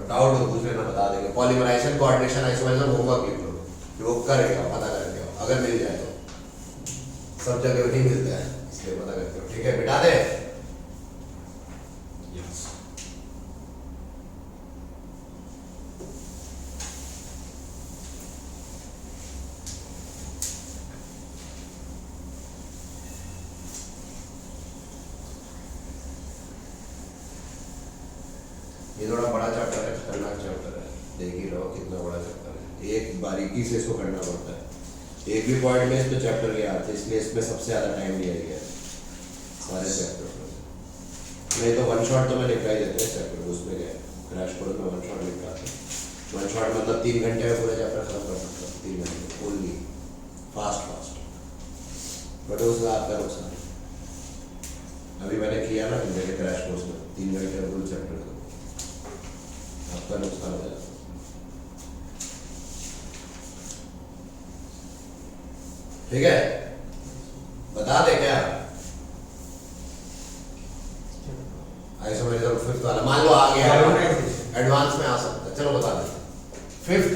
डाउट हो पूछ लेना, बता देंगे। पॉलीमराइजेशन कोऑर्डिनेशन आइसोमेरिज्म होमवर्क लिख लो, वो करेगा, पता करके आओ, अगर मिल जाए तो, सब जगह नहीं मिलता है इसलिए पता करके आओ, ठीक है। बिठा दे। ये थोड़ा बड़ा चैप्टर है, खतरनाक चैप्टर है, देख ही रहो कितना बड़ा चैप्टर है, एक बारीकी से इसको करना पड़ता है। एक भी पॉइंट में इस पे चैप्टर गया था, इसलिए इसमें सबसे ज़्यादा टाइम लिया गया है सारे चैप्टर में। नहीं तो 1 शॉट तो मैं लिखा ही देते हैं चैप्टर, उसमें गया क्रैश कोर्स में 1 शॉट लिखा था। 1 शॉट मतलब 3 घंटे में पूरा चैप्टर खत्म कर सकता है, 3 घंटे ओनली, फास्ट। बट उसका आपका नुकसान है। अभी मैंने किया ना मेरे क्रैश कोर्स में 3 घंटे में फुल चैप्टर, आपका नुकसान हो जाता है। ठीक है, बता दे क्या आइसोमेरिज्म फिफ्थ वाला, मान लो आ गया, एडवांस में आ सकता है, चलो बता दे। फिफ्थ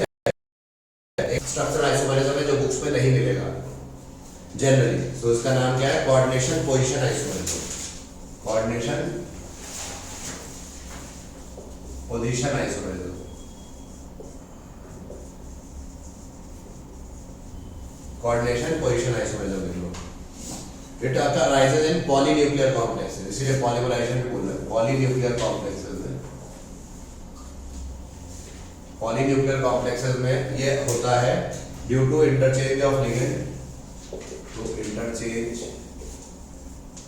एक स्ट्रक्चरल आइसोमेरिज्म है जो बुक्स में नहीं मिलेगा जनरली, तो इसका नाम क्या है, coordination position isomerism. Coordination position isomerism, coordination position isomerism लिख लो। It arises in polynuclear complexes, इसीलिए पॉलीमराइजेशन भी बोल रहे हैं। पॉलीन्यूक्लियर कॉम्प्लेक्सेस में, पॉलीन्यूक्लियर कॉम्प्लेक्सेस में ये होता है due to interchange of ligand, to interchange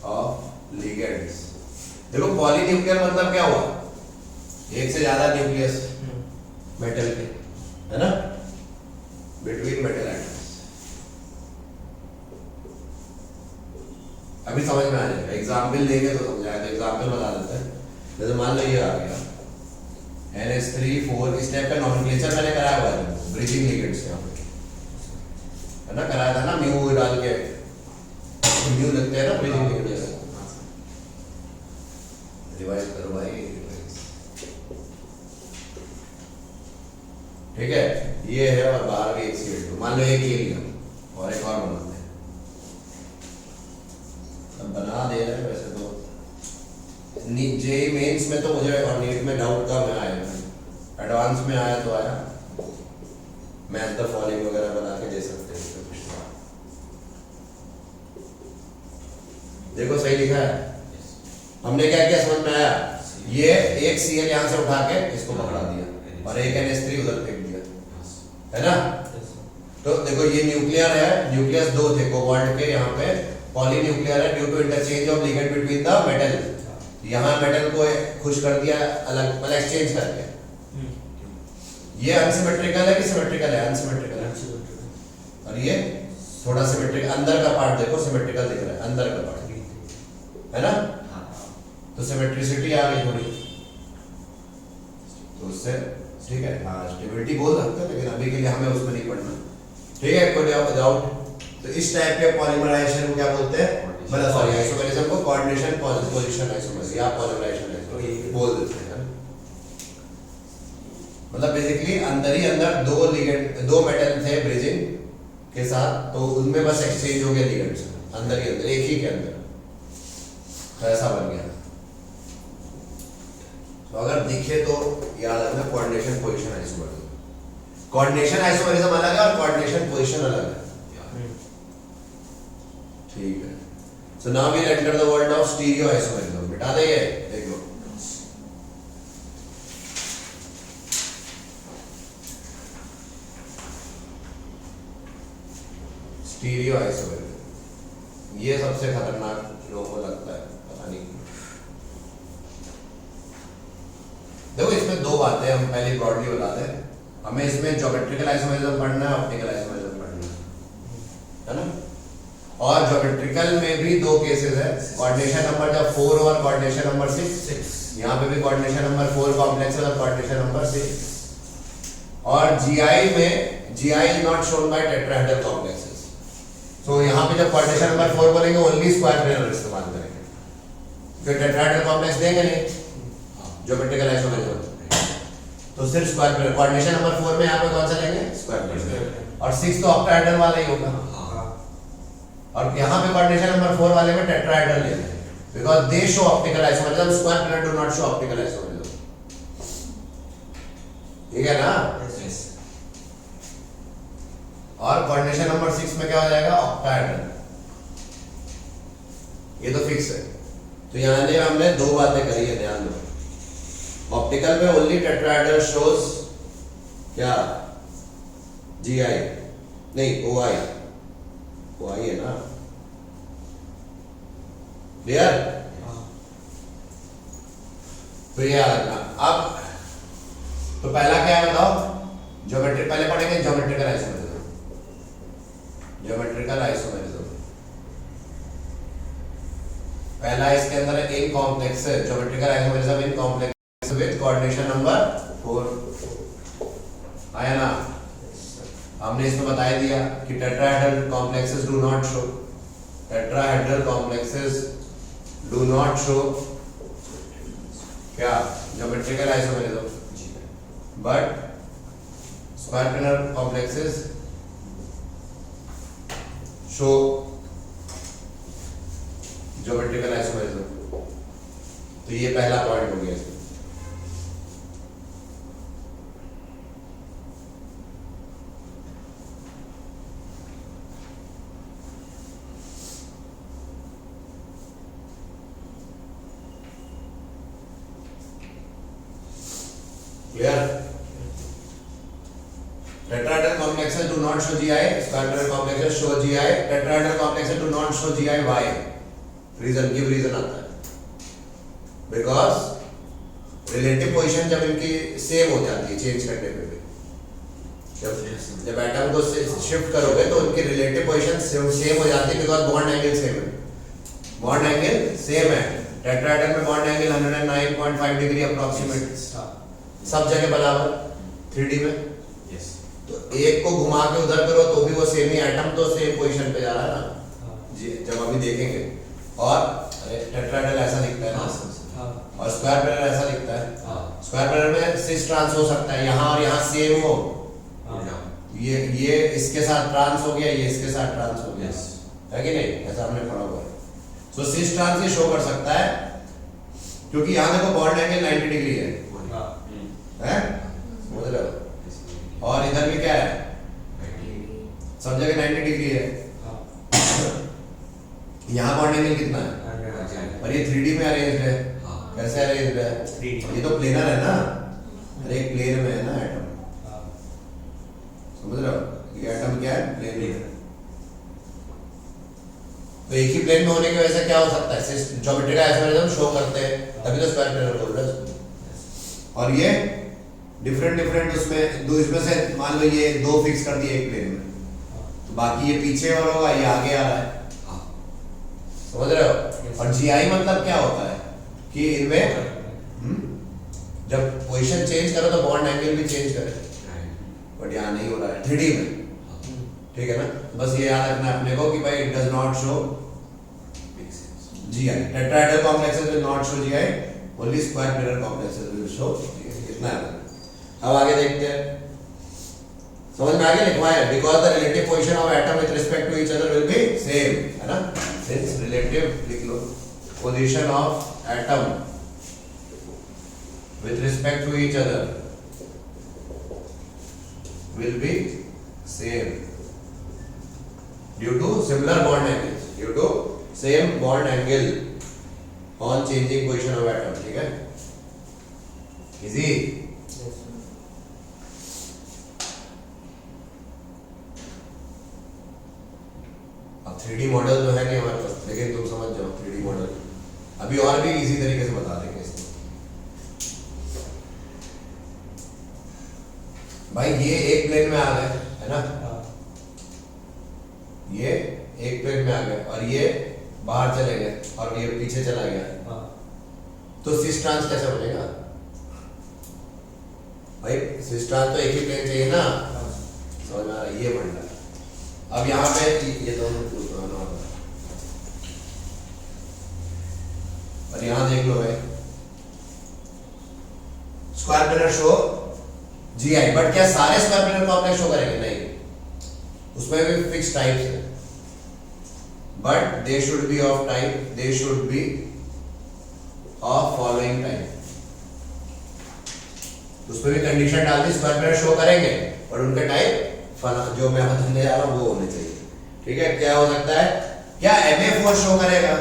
of ligands. देखो पॉलीन्यूक्लियर मतलब क्या हुआ, एक से ज्यादा न्यूक्लियस मेटल के, है ना, बिटवीन मेटल एटम्स। अभी समझ में आ जाएगा, एग्जाम्पल देंगे तो समझाएगा। तो एग्जाम्पल बता देते हैं। जैसे मान लो ये आ गया NH3 4, इस टाइप का नॉमेनक्लेचर मैंने कराया हुआ है ब्रिजिंग लिगेंड्स यहाँ पे, है ना, कराया था ना, म्यू डाल के म्यू लगते हैं ना ब्रिजिंग लिगेंड्स। रिवाइज करो भाई, ठीक है। ये है और बाहर भी एक CH2, मान लो एक ये लिया और एक और बनाते हैं। अब बना दे रहे हैं वैसे तो जेई मेंस में तो मुझे और नीट में डाउट कम है, आया एडवांस में आया तो आया। मैथ द फॉलोइंग वगैरह बना के दे सकते हैं। देखो सही लिखा है, हमने क्या किया समझ में आया, ये एक Cl यहां से उठा के इसको पकड़ा दिया और एक NH3 उधर फेंक दिया, है ना। तो देखो ये न्यूक्लियर है, न्यूक्लियस दो थे कोवाल्ट के, यहाँ पे पॉलीन्यूक्लियर है due to interchange of ligand between the metal. यहाँ मेटल को खुश कर दिया, अलग मतलब एक्सचेंज कर दिया। ये अनसिमेट्रिकल है कि सिमेट्रिकल है, अनसिमेट्रिकल है। और ये थोड़ा सिमेट्रिकल, अंदर का पार्ट देखो सिमेट्रिकल दिख रहा है, अंदर का पार्ट, है ना। तो सिमेट्रिसिटी आ गई थोड़ी, तो उससे ठीक है। हाँ स्टेबिलिटी बोल सकते हैं, लेकिन अभी के लिए हमें उसमें नहीं पढ़ना, ठीक है। कोई डाउट? तो इस टाइप के पॉलीमराइजेशन को क्या बोलते हैं, मतलब सॉरी आइसोमेरिज्म को कोऑर्डिनेशन पोजीशन आइसोमेरिज्म या पॉलीमराइजेशन बोल देते हैं। मतलब बेसिकली अंदर ही अंदर दो लिगेंड, दो मेटल थे ब्रिजिंग के साथ, तो उनमें बस एक्सचेंज हो गया लिगेंड्स अंदर ही अंदर, एक ही के अंदर, तो ऐसा बन गया। तो अगर दिखे तो याद रखना coordination position isomerism. Coordination isomerism अलग है और कोऑर्डिनेशन पोजीशन अलग है, ठीक है। So now we enter the world of stereo isomerism. मिटा दे ये, देख लो। स्टीरियो आइसोमेरिज्म, ये सबसे खतरनाक लोगों को लगता है, पता नहीं। देखो इसमें दो बातें हम पहले ब्रॉडली बता दें। हमें इसमें ज्योमेट्रिकल आइसोमेरिज्म पढ़ना है, ऑप्टिकल आइसोमेरिज्म पढ़ना है ना। और ज्योमेट्रिकल में भी दो केसेस है, कोऑर्डिनेशन नंबर जब 4 और कोऑर्डिनेशन नंबर 6। यहाँ पे भी कोऑर्डिनेशन नंबर 4 कॉम्प्लेक्स और कोऑर्डिनेशन नंबर 6। और जीआई में GI is not shown by tetrahedral complexes. तो यहाँ पे जब कोऑर्डिनेशन नंबर 4 बोलेंगे ओनली स्क्वायर प्लेनर इस्तेमाल करेंगे, फिर टेट्राहेड्रल कॉम्प्लेक्स देंगे नहीं ज्योमेट्रिकल आइसोमेरिज्म, तो सिर्फ स्क्वायर प्लेनर। कोऑर्डिनेशन नंबर 4 में यहाँ पे कौन सा लेंगे, स्क्वायर प्लेनर, और 6 तो ऑक्टाहेड्रल वाला ही होगा। और यहाँ पे कोऑर्डिनेशन नंबर 4 वाले में टेट्राहेड्रल लेते हैं, because they show optical isomerism, square planar do not show optical isomerism, ठीक है ना। और कोऑर्डिनेशन नंबर 6 में क्या हो जाएगा, ऑक्टाहेड्रल, ये तो फिक्स है। तो यहाँ पे हमने दो बातें करी है, ध्यान दो। ऑप्टिकल में ओनली टेट्राहेड्रल शोज क्या, जीआई नहीं ओआई, ओआई है ना, क्लियर। तो ये याद रखना। अब तो पहला क्या है बताओ, ज्योमेट्रिक, पहले पढ़ेंगे ज्योमेट्रिकल आइसोमेरिज्म। ज्योमेट्रिकल आइसोमेरिज्म पहला इसके अंदर इन कॉम्प्लेक्स है, geometrical isomerism in complex with coordination number 4, आया ना। हमने इसमें बता दिया कि tetrahedral complexes do not show, tetrahedral complexes do not show क्या, geometrical isomerism, but square planar complexes show geometrical isomerism. तो ये पहला पॉइंट हो गया इसमें। Clear. Tetrahedral complex complexes do not show GI, square parallel complexes show GI, tetrahedral complexes do not show GI. Why? Reason, give reason आता है because relative position जब इनकी सेम हो जाती है चेंज करने पे भी, जब एटम को शिफ्ट करोगे तो उनकी रिलेटिव पोजीशन सेम हो जाती है बिकॉज बॉन्ड एंगल सेम है, बॉन्ड एंगल सेम है। टेट्राहेड्रल में बॉन्ड एंगल 109.5 डिग्री अप्रोक्सीमेट, सब जगह बराबर 3D में। Yes. तो एक को घुमा के उधर करो तो भी वो सेम ही, एटम तो सेम पोजीशन पे जा रहा है ना जी, जब अभी देखेंगे। और टेट्राहेड्रल ऐसा दिखता है ना, और स्क्वायर पैरेलल ऐसा दिखता है। स्क्वायर पैरेलल में सिस ट्रांस हो सकता है, यहाँ और यहाँ सेम हो, ये इसके साथ ट्रांस हो गया, ये इसके साथ ट्रांस हो गया, है कि नहीं? ऐसा हमने पढ़ा हुआ है। सो सिस ट्रांस ये शो कर सकता है क्योंकि यहाँ देखो बॉन्ड एंगल 90 डिग्री है, समझ रहे हो? और इधर भी क्या है, सब जगह 90 डिग्री है। यहाँ बॉन्ड एंगल कितना है, और ये 3D में अरेंज्ड है। कैसे अरेंज्ड है? ये तो प्लेनर है ना, हर एक प्लेन में है ना एटम, समझ रहे हो? ये एटम क्या है, प्लेन में है। तो एक ही प्लेन में होने की वजह से क्या हो सकता है, ज्योमेट्री का आइसोमेरिज्म शो करते हैं, तभी तो स्क्वायर पैरेलल बोल रहे हैं। और ये डिफरेंट उसमें दो, इसमें से मान लो ये दो फिक्स कर दिए एक प्लेन में, तो बाकी ये पीछे और होगा, ये आगे आ रहा है, समझ रहे हो? और जीआई मतलब क्या होता है कि इनमें जब पोजीशन चेंज करो तो बॉन्ड एंगल भी चेंज करे, बट यहाँ नहीं हो रहा है 3D में, ठीक है ना? बस ये याद रखना अपने को कि भाई it does not show GI, tetrahedral complexes will not show GI, only square parallel complexes will show GI। इतना है। अब आगे देखते हैं, समझ में आ गया? लिखवाया because the relative position of atom with respect to each other will be same, है ना? सिंस रिलेटिव लिख लो, position of atom with respect to each other will be same due to similar bond angles, due to same bond angle on changing position of atom, ठीक है? Easy? Yes. अब 3D model तो है नहीं हमारे पास, लेकिन तुम समझ जाओ 3D मॉडल अभी और भी इजी तरीके से बता देंगे इसको। भाई ये एक प्लेन में आ गए, है ना? ये एक प्लेन में आ गए और ये बाहर चले गए और ये पीछे चला गया, तो सिस ट्रांस कैसे बनेगा भाई? सिस ट्रांस तो एक ही प्लेन चाहिए ना, समझ में आ रहा है? ये बन रहा है। अब यहाँ पे ये दोनों और यहाँ देख लो भाई, square parallel show GI, but क्या सारे स्क्वायर पैरेलल कॉम्प्लेक्स शो करेंगे? नहीं, उसमें भी फिक्स टाइप्स है, but they should be of type, they should be of following type. उसमें भी कंडीशन डाल दी, स्क्वायर पैरेलल शो करेंगे और उनके टाइप फला जो मैं बताने जा रहा हूं वो होने चाहिए, ठीक है? क्या हो सकता है, क्या MA4 शो करेगा?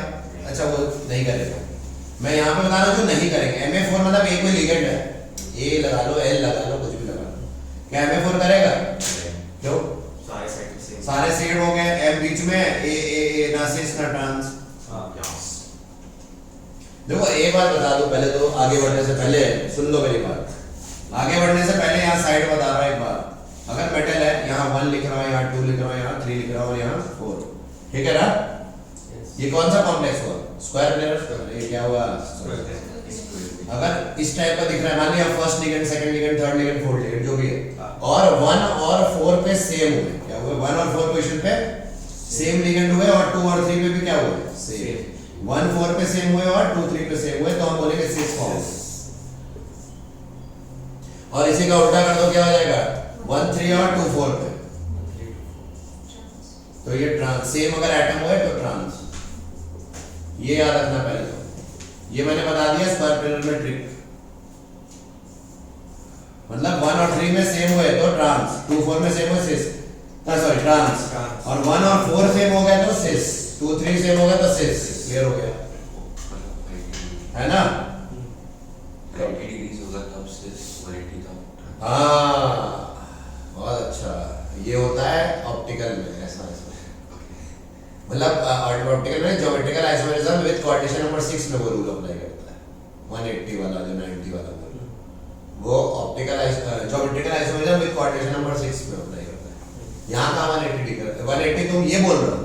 अच्छा वो नहीं करेगा, मैं यहाँ पे बता रहा हूँ जो नहीं करेंगे। MA4 मतलब एक कोई लिगेंड है, A लगा लो, L लगा लो, कुछ भी लगा लो, क्या MA4 करेगा? क्यों? सारे सेड हो गए, M बीच में, A ना सिस ना ट्रांस। देखो एक बात बता दो पहले, तो आगे बढ़ने से पहले सुन लो मेरी बात, आगे बढ़ने से पहले यहाँ साइड बता रहा हूँ एक बात, अगर मेटल है यहाँ 1 लिख रहा हूँ, यहाँ 2 लिख रहा हूँ, यहाँ 3 लिख रहा हूँ और यहाँ 4, ठीक है ना? ये कौन सा कॉम्प्लेक्स हुआ? Square parallel. ये क्या हुआ? अगर इस टाइप का दिख रहा है, मान लिया first ligand, second ligand, third ligand, fourth ligand जो भी है, और 1 और 4 पे सेम हुए, क्या हुए? 1 और 4 पोजीशन पे सेम लिगेंड हुए और 2 और 3 पे भी क्या हुए? सेम। 1 4 पे सेम हुए और 2 3 पे सेम हुए, तो हम बोलेंगे सिस फॉर्म। और इसी का उल्टा कर दो, क्या हो जाएगा? 1 3 और 2 4 पे, तो ये ट्रांस, सेम अगर एटम हुए तो ट्रांस, ये याद रखना पहले। तो ये मैंने बता दिया स्क्वायर पैरेलल में ट्रिक, मतलब 1 और 3 में सेम हुए तो ट्रांस, 2 4 में सेम हुए सिस, सॉरी ट्रांस, और 1 और 4 सेम हो गए तो सिस, 2 3 सेम हो गए तो सिस। क्लियर हो गया, है ना? 90 डिग्री होगा तब सिस, 180 तब। हाँ बहुत अच्छा, ये मतलब ऑप्टिकल में geometrical isomerism with coordination number 6 में वो रूल अप्लाई करता है 180 वाला जो 90 वाला वो optical geometrical isomerism with coordination number 6 में अप्लाई करता है। यहाँ का 180 कर 180 तुम ये बोल रहे हो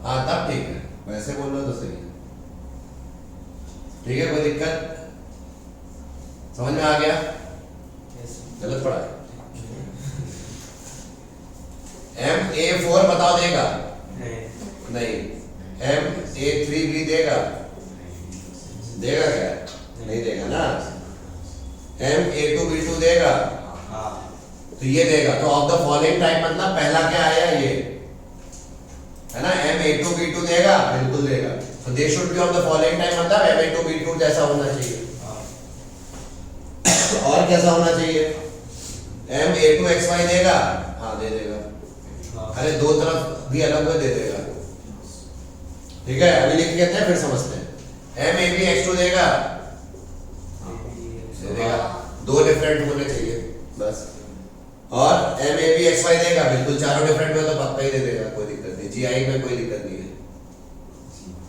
हाँ तब ठीक है, वैसे बोल रहे हो तो सही है। ठीक है, कोई दिक्कत समझ में आ गया? Yes. गलत पढ़ा है। MA4 बताओ देगा? नहीं। MA3B देगा? देगा क्या? नहीं देगा ना। MA2B2 देगा? तो ये देगा। तो ऑफ द फॉलोइंग टाइप मतलब पहला क्या आया ये है ना, MA2B2 देगा? बिल्कुल देगा। तो they should be of the following type मतलब MA2B2 जैसा होना चाहिए। और कैसा होना चाहिए? MA2XY देगा? हाँ दे देगा। अरे दो तरफ भी अलग में दे देगा। ठीक है, अभी लिख के कहते हैं फिर समझते हैं। MABX2 देगा? दे देगा। दो डिफरेंट होने चाहिए बस। और MABXY देगा? बिल्कुल चारों डिफरेंट में तो पक्का ही दे देगा, कोई दिक्कत नहीं। GI में कोई दिक्कत नहीं है।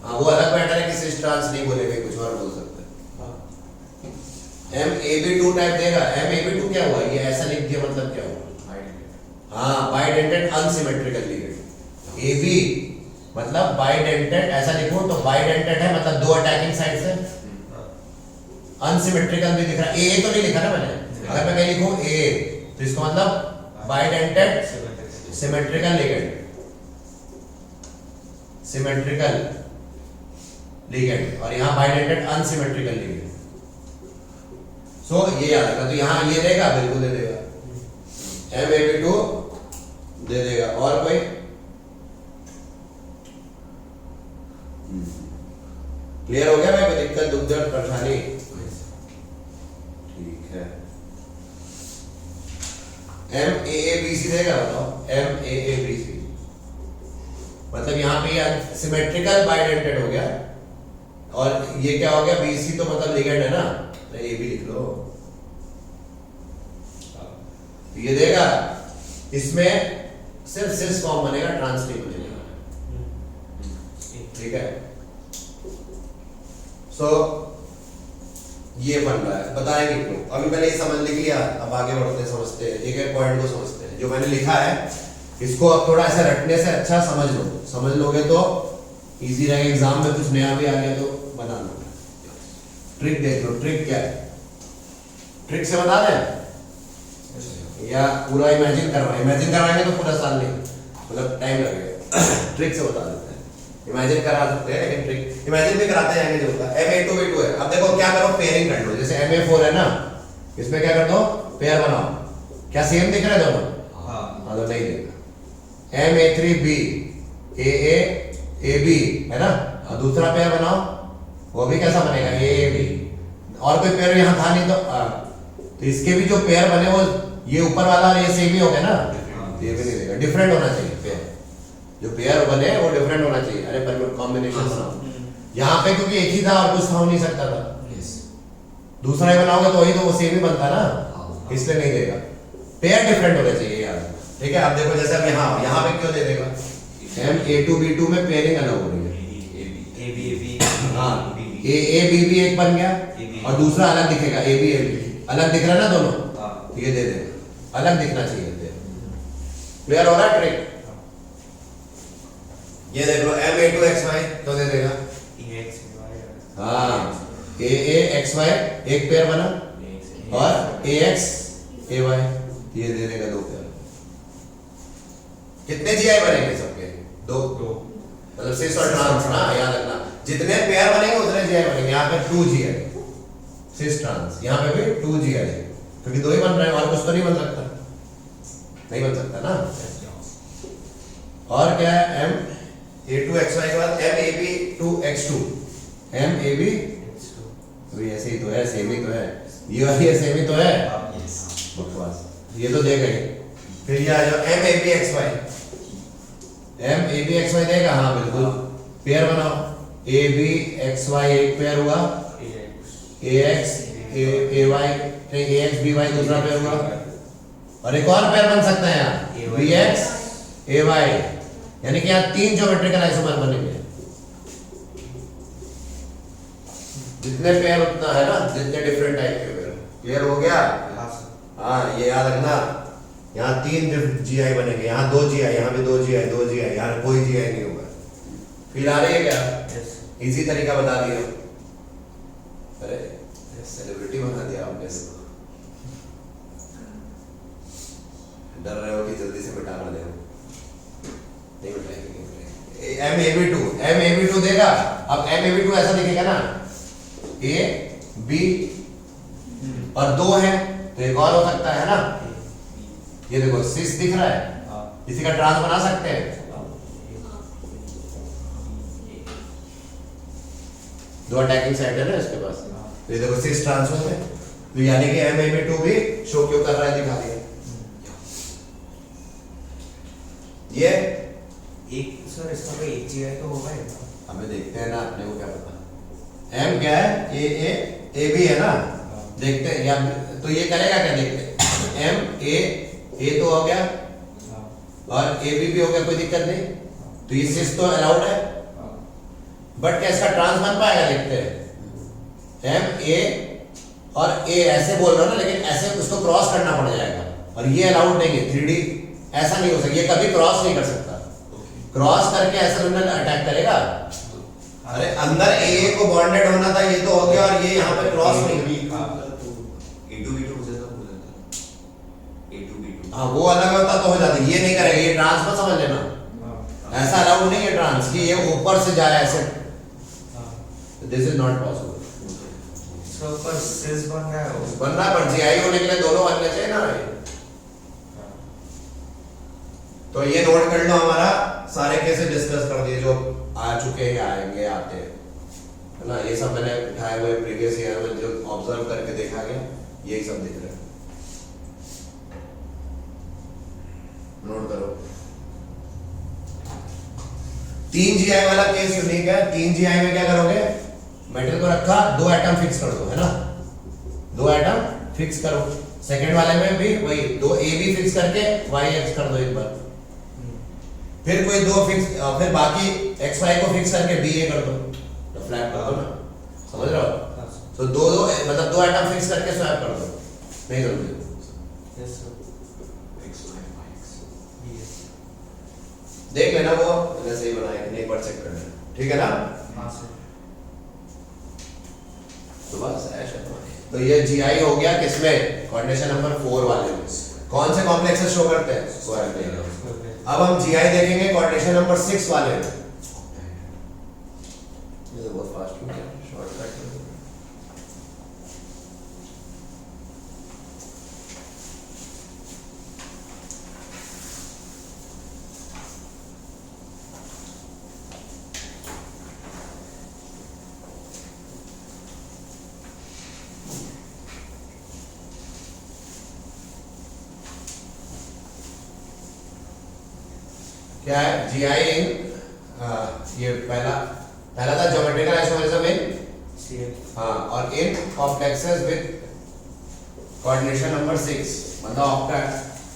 हाँ वो अलग मैटर है कि सिस ट्रांस नहीं बोलेंगे, कुछ और बोल सकते हैं। MAB2 टाइप देगा? MAB2 क्या हुआ? ये ऐसा लिख दिया मतलब क्या हुआ? हाँ बाइडेंटेड अनसिमेट्रिकल लिगेंड। AB मतलब बाइडेंटेड, ऐसा लिखूं तो बाइडेंटेड है मतलब दो अटैकिंग साइड्स है। अनसिमेट्रिकल भी दिख रहा है, A तो नहीं लिखा ना मैंने। अगर मैं कहीं लिखूं A तो इसका मतलब bidentate symmetrical ligand, symmetrical ligand, और यहाँ बाइडेंटेड अनसिमेट्रिकल लिगेंड। सो ये याद रखना। तो यहाँ ये देगा? बिल्कुल दे देगा। MAB2 दे देगा। और कोई? क्लियर हो गया भाई? कोई दिक्कत दुख दर्द परेशानी? ठीक है। MAABC देगा? बताओ। MAABC मतलब यहाँ पे ये सिमेट्रिकल बाइडेंटेड हो गया, और ये क्या हो गया? BC तो मतलब लिगेंड है ना, तो ये भी लिख लो। ये देगा? इसमें सिर्फ सिस फॉर्म बनेगा, ट्रांस नहीं बनेगा। ठीक है, सो ये बन रहा है, बताएंगे क्यों। अभी मैंने ये समझ लिख लिया, अब आगे बढ़ते समझते हैं, एक एक पॉइंट को समझते हैं। जो मैंने लिखा है इसको अब थोड़ा ऐसा रटने से अच्छा समझ लो। समझ लोगे तो इजी रहेगा, एग्जाम में कुछ नया भी आ गया तो बना लो। ट्रिक देख लो, ट्रिक क्या है? ट्रिक से बता दें या पूरा इमेजिन करवाएं? इमेजिन करवाएंगे तो पूरा साल नहीं, मतलब टाइम लगेगा। ट्रिक से बता देते हैं। इमेजिन करा सकते हैं लेकिन ट्रिक इमेजिन भी कराते जाएंगे जो होता है। MA2B2 है, अब देखो क्या करो, पेयरिंग कर लो। जैसे MA4 है ना, इसमें क्या कर दो? पेयर बनाओ। क्या सेम दिख रहा है दोनों? हाँ तो नहीं दिख रहा। MA3B AA AB है ना, और दूसरा पेयर बनाओ, वो भी कैसा बनेगा? AAB। और कोई पेयर यहाँ था नहीं तो इसके भी जो पेयर बने वो ये ऊपर वाला और ये सेम ही हो गया ना, ये भी नहीं देगा। डिफरेंट होना चाहिए पेयर, जो पेयर बने वो डिफरेंट होना चाहिए। अरे पर कॉम्बिनेशन बनाओ। यहाँ पे क्योंकि एक ही था और कुछ हो नहीं सकता था, दूसरा ही बनाओगे तो वही तो वो सेम ही बनता ना, इसलिए नहीं देगा। पेयर डिफरेंट होने चाहिए यार। ठीक है, अब देखो जैसे अब यहाँ पे क्यों दे देगा? MA2B2 में पेयरिंग अलग हो रही है। हाँ AABB एक बन गया और दूसरा अलग दिखेगा, ABAB अलग दिख रहा है ना दोनों, ये दे देगा। अलग दिखना चाहिए। क्लियर हो रहा है ट्रिक? ये देख लो MA2XY तो दे देगा। हाँ AAXY एक पेयर बना और AXAY ये दे देगा दो पेयर। कितने GI बनेंगे सबके? दो। मतलब सिस और ट्रांस ना, याद रखना जितने पेयर बनेंगे उतने GI बनेंगे। यहाँ पे 2 GI सिस ट्रांस, यहाँ पे भी 2 GI, क्योंकि दो ही बन रहे हैं और कुछ तो नहीं बन सकता, नहीं बन सकता ना। और क्या है? MA2XY के बाद MAB2X2 MAB अभी ऐसे ही तो है, सेम ही तो है, ये वाली सेम ही तो है। बकवास, ये तो देगा ही। फिर ये आ जाओ MABXY देगा? हाँ बिल्कुल। पेयर बनाओ, ABXY एक पेयर हुआ, AXBY दूसरा पेयर हुआ, और एक और पेयर बन सकता है यहाँ BXAY यानी कि यहाँ 3 ज्योमेट्रिकल आइसोमर बनेंगे। जितने पेयर उतना है ना, जितने डिफरेंट टाइप के पेयर। क्लियर हो गया? हाँ सर। हाँ, ये याद रखना, यहाँ 3 GI बनेंगे, यहाँ 2 GI, यहाँ भी 2 GI, 2 GI, यहाँ कोई GI नहीं होगा। फील आ रही है क्या? यस। इजी तरीका बता दिया। अरे सेलिब्रिटी बना दिया आपने इसको। डर रहे हो कि जल्दी से मिटाना दे? नहीं मिटाएंगे। MAB2 देगा। अब MAB2 ऐसा दिखेगा ना, A B और 2 है तो एक और हो सकता है ना। ये देखो 6 दिख रहा है, इसी का ट्रांस बना सकते हैं। 2 अटैकिंग साइड है ना इसके पास, तो ये देखो 6 ट्रांस है, तो यानी कि MAB2 भी शो क्यों कर रहा है, दिखा दिया। ये एक सर इसका कोई एक GI तो होगा ही ना। हमें देखते हैं ना, अपने को क्या पता। M क्या है? AB है ना, देखते हैं या तो ये करेगा क्या, देखते हैं। A तो हो गया और AB भी हो गया, कोई दिक्कत नहीं। तो ये 6 तो अलाउड है, बट क्या इसका ट्रांस बन पाएगा, देखते हैं। MA और A ऐसे बोल रहा हूं ना, लेकिन ऐसे उसको क्रॉस करना पड़ जाएगा, और ये अलाउड नहीं है। 3D ऐसा नहीं हो सकता, ये कभी क्रॉस नहीं कर सकता। क्रॉस करके ऐसा तुमने अटैक करेगा। अरे अंदर AA को बॉन्डेड होना था, ये तो हो गया, और ये यहाँ पे क्रॉस नहीं हुई। हाँ, वो अलग होता तो हो जाता, ये नहीं करेगा, ये ट्रांस मत समझ लेना। ऐसा अलाउड नहीं है ट्रांस कि ये ऊपर से जाए ऐसे, this is not possible. Sir पर सिस बन रहा है वो। बन रहा है, पर GI होने के लिए दोनों बनने चाहिए ना। तो ये नोट कर लो, हमारा सारे केसेस डिस्कस कर दिए जो आ चुके हैं, आएंगे, आते हैं, है ना। ये सब मैंने उठाए हुए प्रीवियस ईयर में जो ऑब्जर्व करके देखा गया, यही सब दिख रहा है। नोट करो। 3 GI वाला केस यूनिक है। 3 GI में क्या करोगे, मेटल को रखा, 2 एटम फिक्स कर दो, है ना। 2 एटम फिक्स करो। सेकंड वाले में भी वही 2 AB फिक्स करके YX कर दो एक बार, फिर कोई 2 फिक्स, फिर बाकी XY को फिक्स करके BA कर दो, तो फ्लैट कर दो ना, समझ रहे हो। तो 2 मतलब 2 एटम फिक्स करके स्वैप कर दो, नहीं जरूरी। Yes sir. देख लेना वो मैंने सही बनाया कि नहीं, एक बार चेक कर लेना, ठीक है ना। हाँ सर। तो बस ऐसा। तो ये GI हो गया किसमें, कोऑर्डिनेशन नंबर 4 वाले में। कौन से कॉम्प्लेक्सेस शो करते हैं, स्क्वायर प्लेन। अब हम GI देखेंगे कोऑर्डिनेशन नंबर 6 वाले में। ये तो बहुत फास्ट हो गया, शॉर्टकट। क्या है GI इन, ये पहला था ज्योमेट्रिकल आइसोमेरिज्म इन CL। हाँ, और इन कॉम्प्लेक्सेस विद कोऑर्डिनेशन नंबर 6, मतलब ऑक्टेट।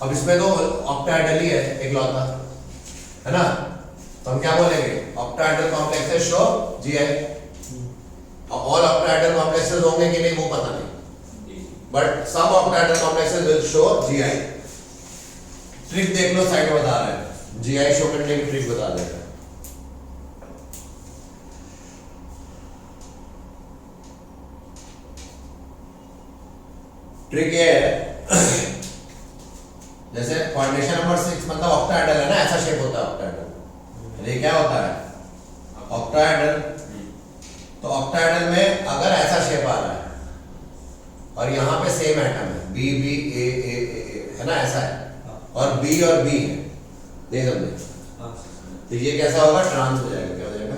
अब इसमें तो ऑक्टाहेड्रल ही है इकलौता, है ना। तो हम क्या बोलेंगे, octahedral complexes show GI। All octahedral complexes होंगे कि नहीं वो पता नहीं, but some octahedral complexes will show GI। Trick देख लो, साइड में बता रहा है, GI शो करने की ट्रिक बता देगा। ट्रिक ये है, जैसे कोऑर्डिनेशन नंबर 6 मतलब ऑक्टाहेड्रल है ना, ऐसा शेप होता है ऑक्टाहेड्रल। ये क्या होता है, ऑक्टाहेड्रल। तो ऑक्टाहेड्रल में अगर ऐसा शेप आ रहा है और यहाँ पे सेम एटम है, B B A A A है ना, ऐसा है, और B और B है, नहीं समझे, तो ये कैसा होगा, ट्रांस हो जाएगा। क्या हो जाएगा,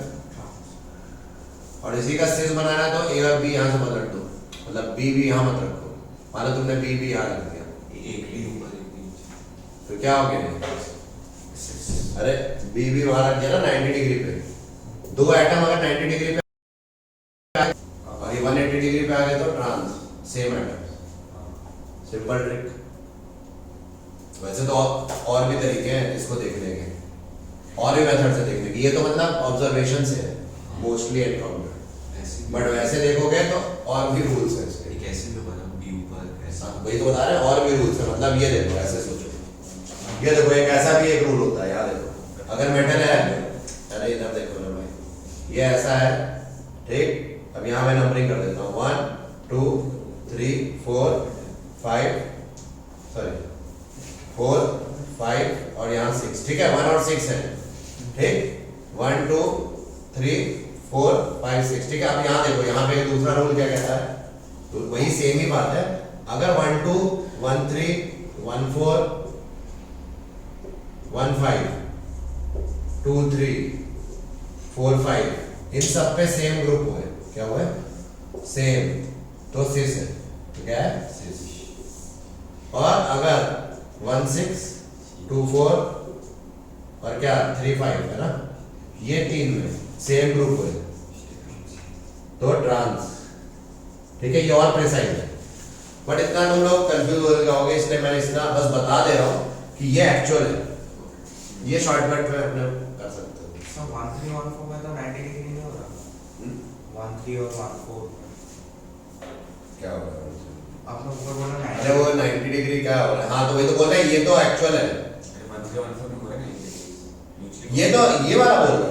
और इसी का सिस बनाना है तो A और B यहाँ से मत रख दो, मतलब B भी यहाँ मत रखो, मानो तुमने B भी यहाँ रख दिया, तो क्या हो गया, अरे B भी वहां रख दिया ना 90 डिग्री पे। 2 एटम अगर 90 डिग्री पे और ये 180 डिग्री पे आ गए तो trans, same atom. Simple trick. वैसे तो और भी तरीके हैं इसको देखने के, और भी ऑब्जर्वेशन से है मोस्टली एनकाउंटर, बट वैसे देखोगे तो और भी रूल्स है इसके। एक ऐसे भी बना बी ऊपर ऐसा। वही तो बता रहे हैं, और भी रूल्स है। मतलब ये देखो, ऐसे सोचो, ये देखो एक ऐसा भी एक रूल होता है, याद देखो, अगर मेटल है, अरे इधर देखो ना भाई, ये ऐसा है, ठीक। अब यहाँ मैं नंबरिंग कर देता हूँ 1 2 3 4 5 सॉरी 4 5 और यहाँ 6, ठीक है, 1 और 6 है, ठीक। 1 2 3 4 5 6, ठीक है। अब यहाँ देखो, यहाँ पे दूसरा रूल क्या कहता है, तो वही सेम ही बात है। अगर 1 2 1 3 1 4 1 5 2 3 4 5 इन सब पे सेम ग्रुप हुए, क्या हुआ है, सेम, तो 6 है, तो क्या है 6। और अगर 1 6 2 4 और क्या 3 5 है ना, ये 3 में सेम ग्रुप हुए तो ट्रांस, ठीक है। ये और प्रिसाइज है, बट इतना तुम लोग कंफ्यूज हो जाओगे, इसलिए मैं इतना बस बता दे रहा हूँ कि ये एक्चुअल है, ये शॉर्टकट में अपने कर सकते हो। सर 1 3 1 4 में तो 90 डिग्री नहीं हो रहा। 1 3 और 1 4 क्या होगा, आपने ऊपर बोला 90। अरे वो 90 डिग्री क्या हो रहा है, हाँ तो वही तो बोल रहे हैं, ये तो एक्चुअल है, ये तो ये वाला बोल रहा है,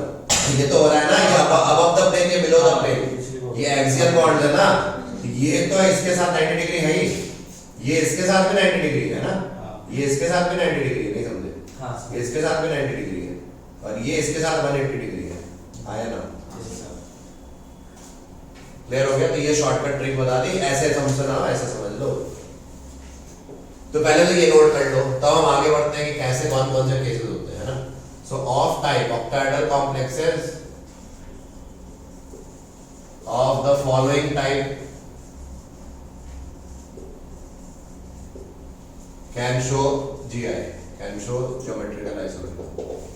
ये तो हो रहा है ना, ये अब द प्लेन, ये बिलो द प्लेन, ये एक्सियल बॉन्ड है ना, ये तो इसके साथ 90 डिग्री है ही, ये इसके साथ भी 90 डिग्री है ना, ये इसके साथ भी 90 डिग्री है, नहीं समझे, ये इसके साथ भी 90 डिग्री है, और ये इसके साथ 180 डिग्री है, आया ना, क्लियर हो गया। तो ये शॉर्टकट ट्रिक बता दी, ऐसे समझना, ऐसे समझ लो। तो पहले तो ये नोट कर लो, तब हम आगे बढ़ते हैं कि कैसे कौन कौन से केसेस होते हैं ना। सो of type octahedral complexes of the following type can show GI, can show geometrical isomerism।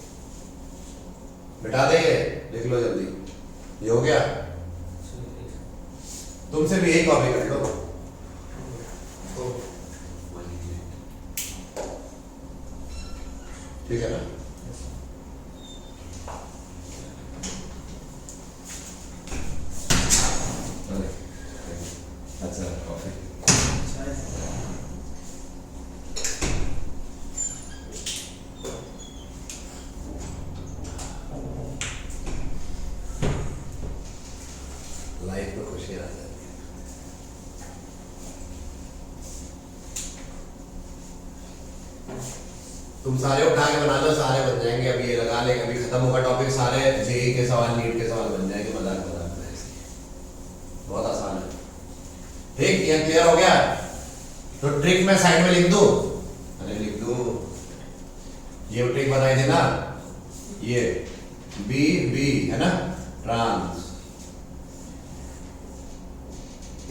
बिठा दे, ये लिख लो जल्दी, ये हो गया, तुमसे भी यही कॉपी कर लो। ठीक है ना, अच्छा कॉफी लाइफ में खुशी आ जाती है। तुम सारे उठा के बना लो, सारे बन जाएंगे, अभी ये लगा लेंगे, अभी खत्म होगा टॉपिक, सारे जेई के सवाल, नीट के सवाल बन जाएंगे, मजाक मजाक में, बहुत आसान है, ठीक। ये क्लियर हो गया, तो ट्रिक मैं साइड में लिख दूं, अरे लिख दूं, ये ट्रिक बताई थी ना, ये बी बी है ना, trans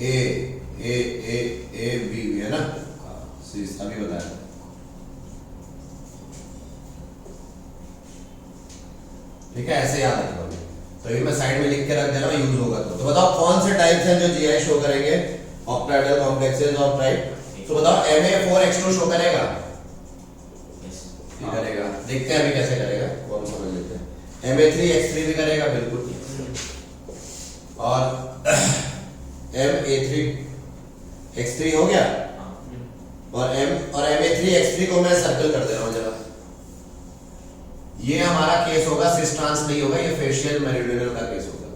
A A A A B है ना, अभी बताया, ठीक है, ऐसे याद रखो। तो ये मैं साइड में लिख के रख दे रहा हूँ, यूज होगा तो बताओ कौन से टाइप्स हैं जो जीआई शो करेंगे, ऑक्टाहेड्रल कॉम्प्लेक्सेस ऑफ टाइप। तो बताओ Ma4H2 शो करेगा, करेगा, देखते हैं अभी कैसे करेगा, वो हम समझ लेते हैं। Ma3H3 भी करेगा, बिल्कुल, और Ma3X3 हो गया, और Ma3X3 को मैं सर्कल कर दे रहा हूँ जरा, ये हमारा केस होगा, सिस ट्रांस नहीं होगा, ये फेशियल मेरिडियनल का केस होगा,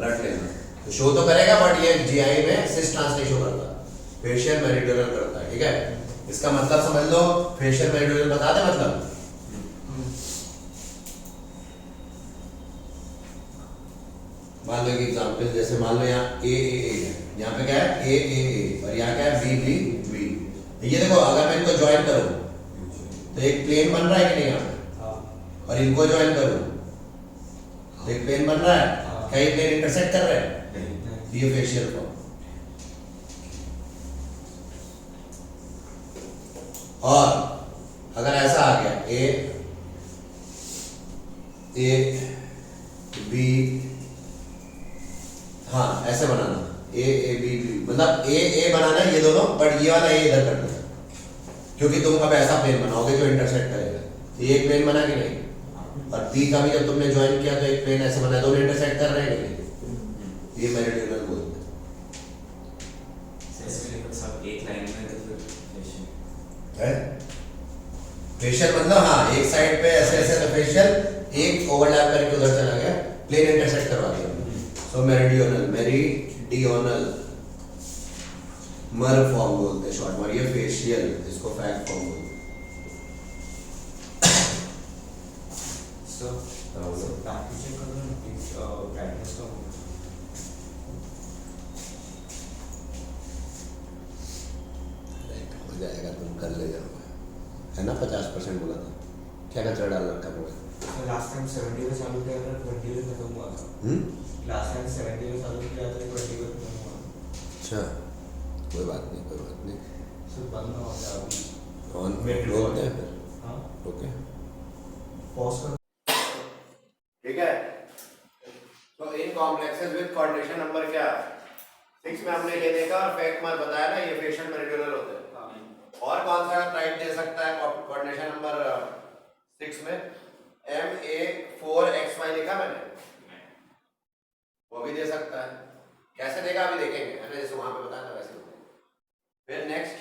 रट लेना। तो शो तो करेगा, बट ये जीआई में सिस ट्रांस नहीं शो करता, फेशियल मेरिडियनल करता है, ठीक है। इसका मतलब समझ लो, फेशियल मेरिडियनल बता दे मतलब, मान लो एक एग्जांपल, जैसे मान लो यहाँ ए ए ए है, यहाँ पे क्या है ए ए ए, और यहाँ क्या है बी बी बी। ये देखो, अगर मैं इनको ज्वाइन करूँ तो एक प्लेन बन रहा है कि नहीं यहाँ पे, और इनको ज्वाइन करूं तो एक प्लेन बन रहा है, क्या ये प्लेन इंटरसेक्ट कर रहे हैं, ये फेशियल फॉर्म। और अगर ऐसा आ गया ए बी, हाँ ऐसे बनाना, ए बी बी, मतलब ए बनाना है ये दोनों, बट ये वाला ए इधर करना है, क्योंकि तुम अब ऐसा प्लेन बनाओगे जो इंटरसेक्ट करेगा। ये एक प्लेन बना कि नहीं, और डी का भी जब तुमने ज्वाइन किया तो एक प्लेन ऐसे बना, दोनों इंटरसेक्ट कर रहे हैं कि नहीं, ये मेरिडियनल बोलते ऐसे मतलब सब एक लाइन में तो फिर फेशियल हैं। फेशियल मतलब हाँ, एक साइड पे ऐसे ऐसे तो फेशियल एक ओवरलैप करके उधर चला गया, प्लेन इंटरसेक्ट करवा दिया। सो मेरिडियनल, मेरिडियनल मर फॉर्म बोलते हैं शॉर्ट में, ये फेशियल, इसको फैक्ट फॉर्म बोलते हैं। So, practicing करो ना please, practice करो। हो जाएगा, तुम कर ले जाओगे, है ना। 50% बोला था, क्या कचरा डाल रखा है। तो लास्ट टाइम 70 में चालू किया था, 20 में खत्म हुआ था। लास्ट टाइम 70 में चालू किया था, 20 में खत्म हुआ था। अच्छा, कोई बात नहीं, कोई बात नहीं। सिर्फ बंद ना हो जाए अभी। ऑन Wait, बोलते हैं फिर, हाँ, ओके पॉज करो। ठीक है। तो इन कॉम्प्लेक्सेस विद कोऑर्डिनेशन नंबर क्या 6 में हमने ये देखा और फैक्ट मार बताया ना, ये फेशियल मेरिडियनल होते हैं। और कौन सा टाइप दे सकता है कोऑर्डिनेशन नंबर 6 में, MA4XY लिखा मैंने, वो भी दे सकता है। कैसे देगा अभी देखेंगे, है ना, जैसे वहां पे बताया था वैसे। फिर नेक्स्ट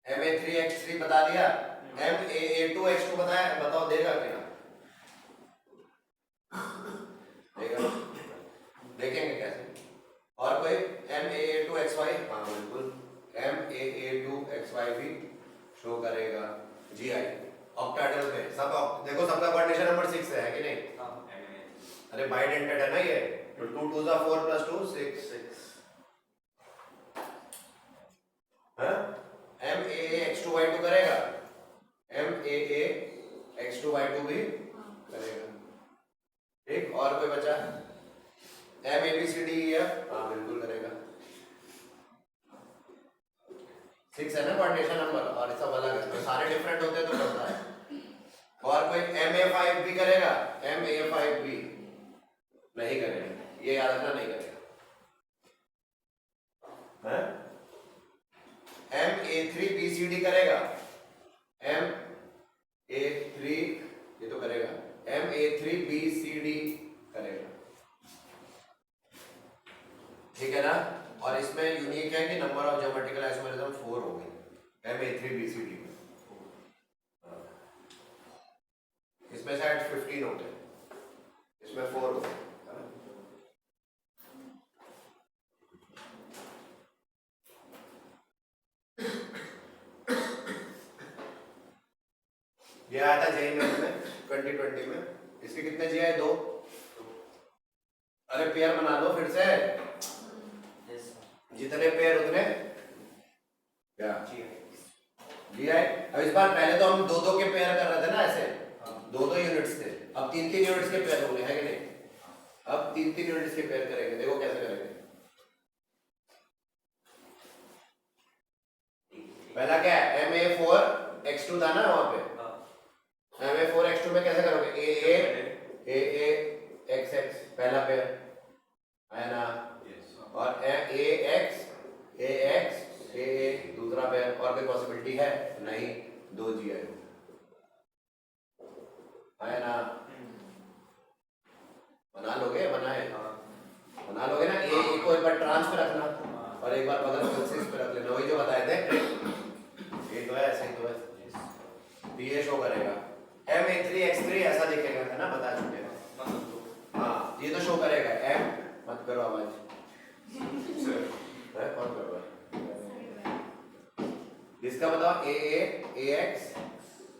MA3X3 बता दिया, MAA2X2 बताया, बताओ देगा क्या, देगा, देखेंगे कैसे। और कोई MAA2XY, हाँ बिल्कुल, MAA2XY भी शो करेगा। GI ऑक्टाहेड्रल में सब देखो, सबका कोऑर्डिनेशन नंबर 6 है कि नहीं। अरे बाइडेंटेड है ना ये, तो 2 2 4 + 2 6 6 है। MAAX2Y2 करेगा, MAAX2Y2 भी करेगा। ठीक, और कोई बचा, MABCDEF, हाँ बिल्कुल करेगा। 6 है ना कोऑर्डिनेशन नंबर, और सब अलग है, तो सारे डिफरेंट होते हैं तो करता है। और कोई MA5 भी करेगा, MA5 भी नहीं करेगा, ये याद रखना, नहीं करेगा। है MA3BCD करेगा, MA3 ये तो करेगा, MA3BCD करेगा, ठीक है ना। और इसमें यूनिक है कि नंबर ऑफ ज्योमेट्रिकल आइसोमेरिज्म 4 हो गए MA3BCD में, इसमें शायद 15 होते हैं, इसमें 4 होते हैं। ये आया था जेईई में 2020 में, इसके कितने जी आए, 2। अरे पेयर बना दो फिर से, जितने पेयर उतने क्या जी आए। अब इस बार, पहले तो हम 2 2 के पेयर कर रहे थे ना, ऐसे 2 2 यूनिट्स थे, अब 3 3 यूनिट्स के पेयर होंगे, है कि नहीं। अब 3 3 यूनिट्स के पेयर करेंगे, देखो कैसे करेंगे। पहला क्या है, MA4X2 था ना वहां पे, MA4X2 में कैसे करोगे, AA XX पहला पेयर है ना, और AX AA दूसरा पेयर, और कोई पॉसिबिलिटी है नहीं, 2 जी है ना। बना लोगे, बना लोगे ना। ए को एक बार ट्रांस पे रखना और एक बार बगल में सिक्स पे रख लेना, वही जो बताए थे। ये तो है, ऐसे ही तो है, ये शो करेगा। MA3X3 ऐसा दिखेगा, है ना, बता चुके हैं। हाँ, ये तो शो करेगा। M मत करो आवाज, कौन कर रहा है इसका बताओ, AX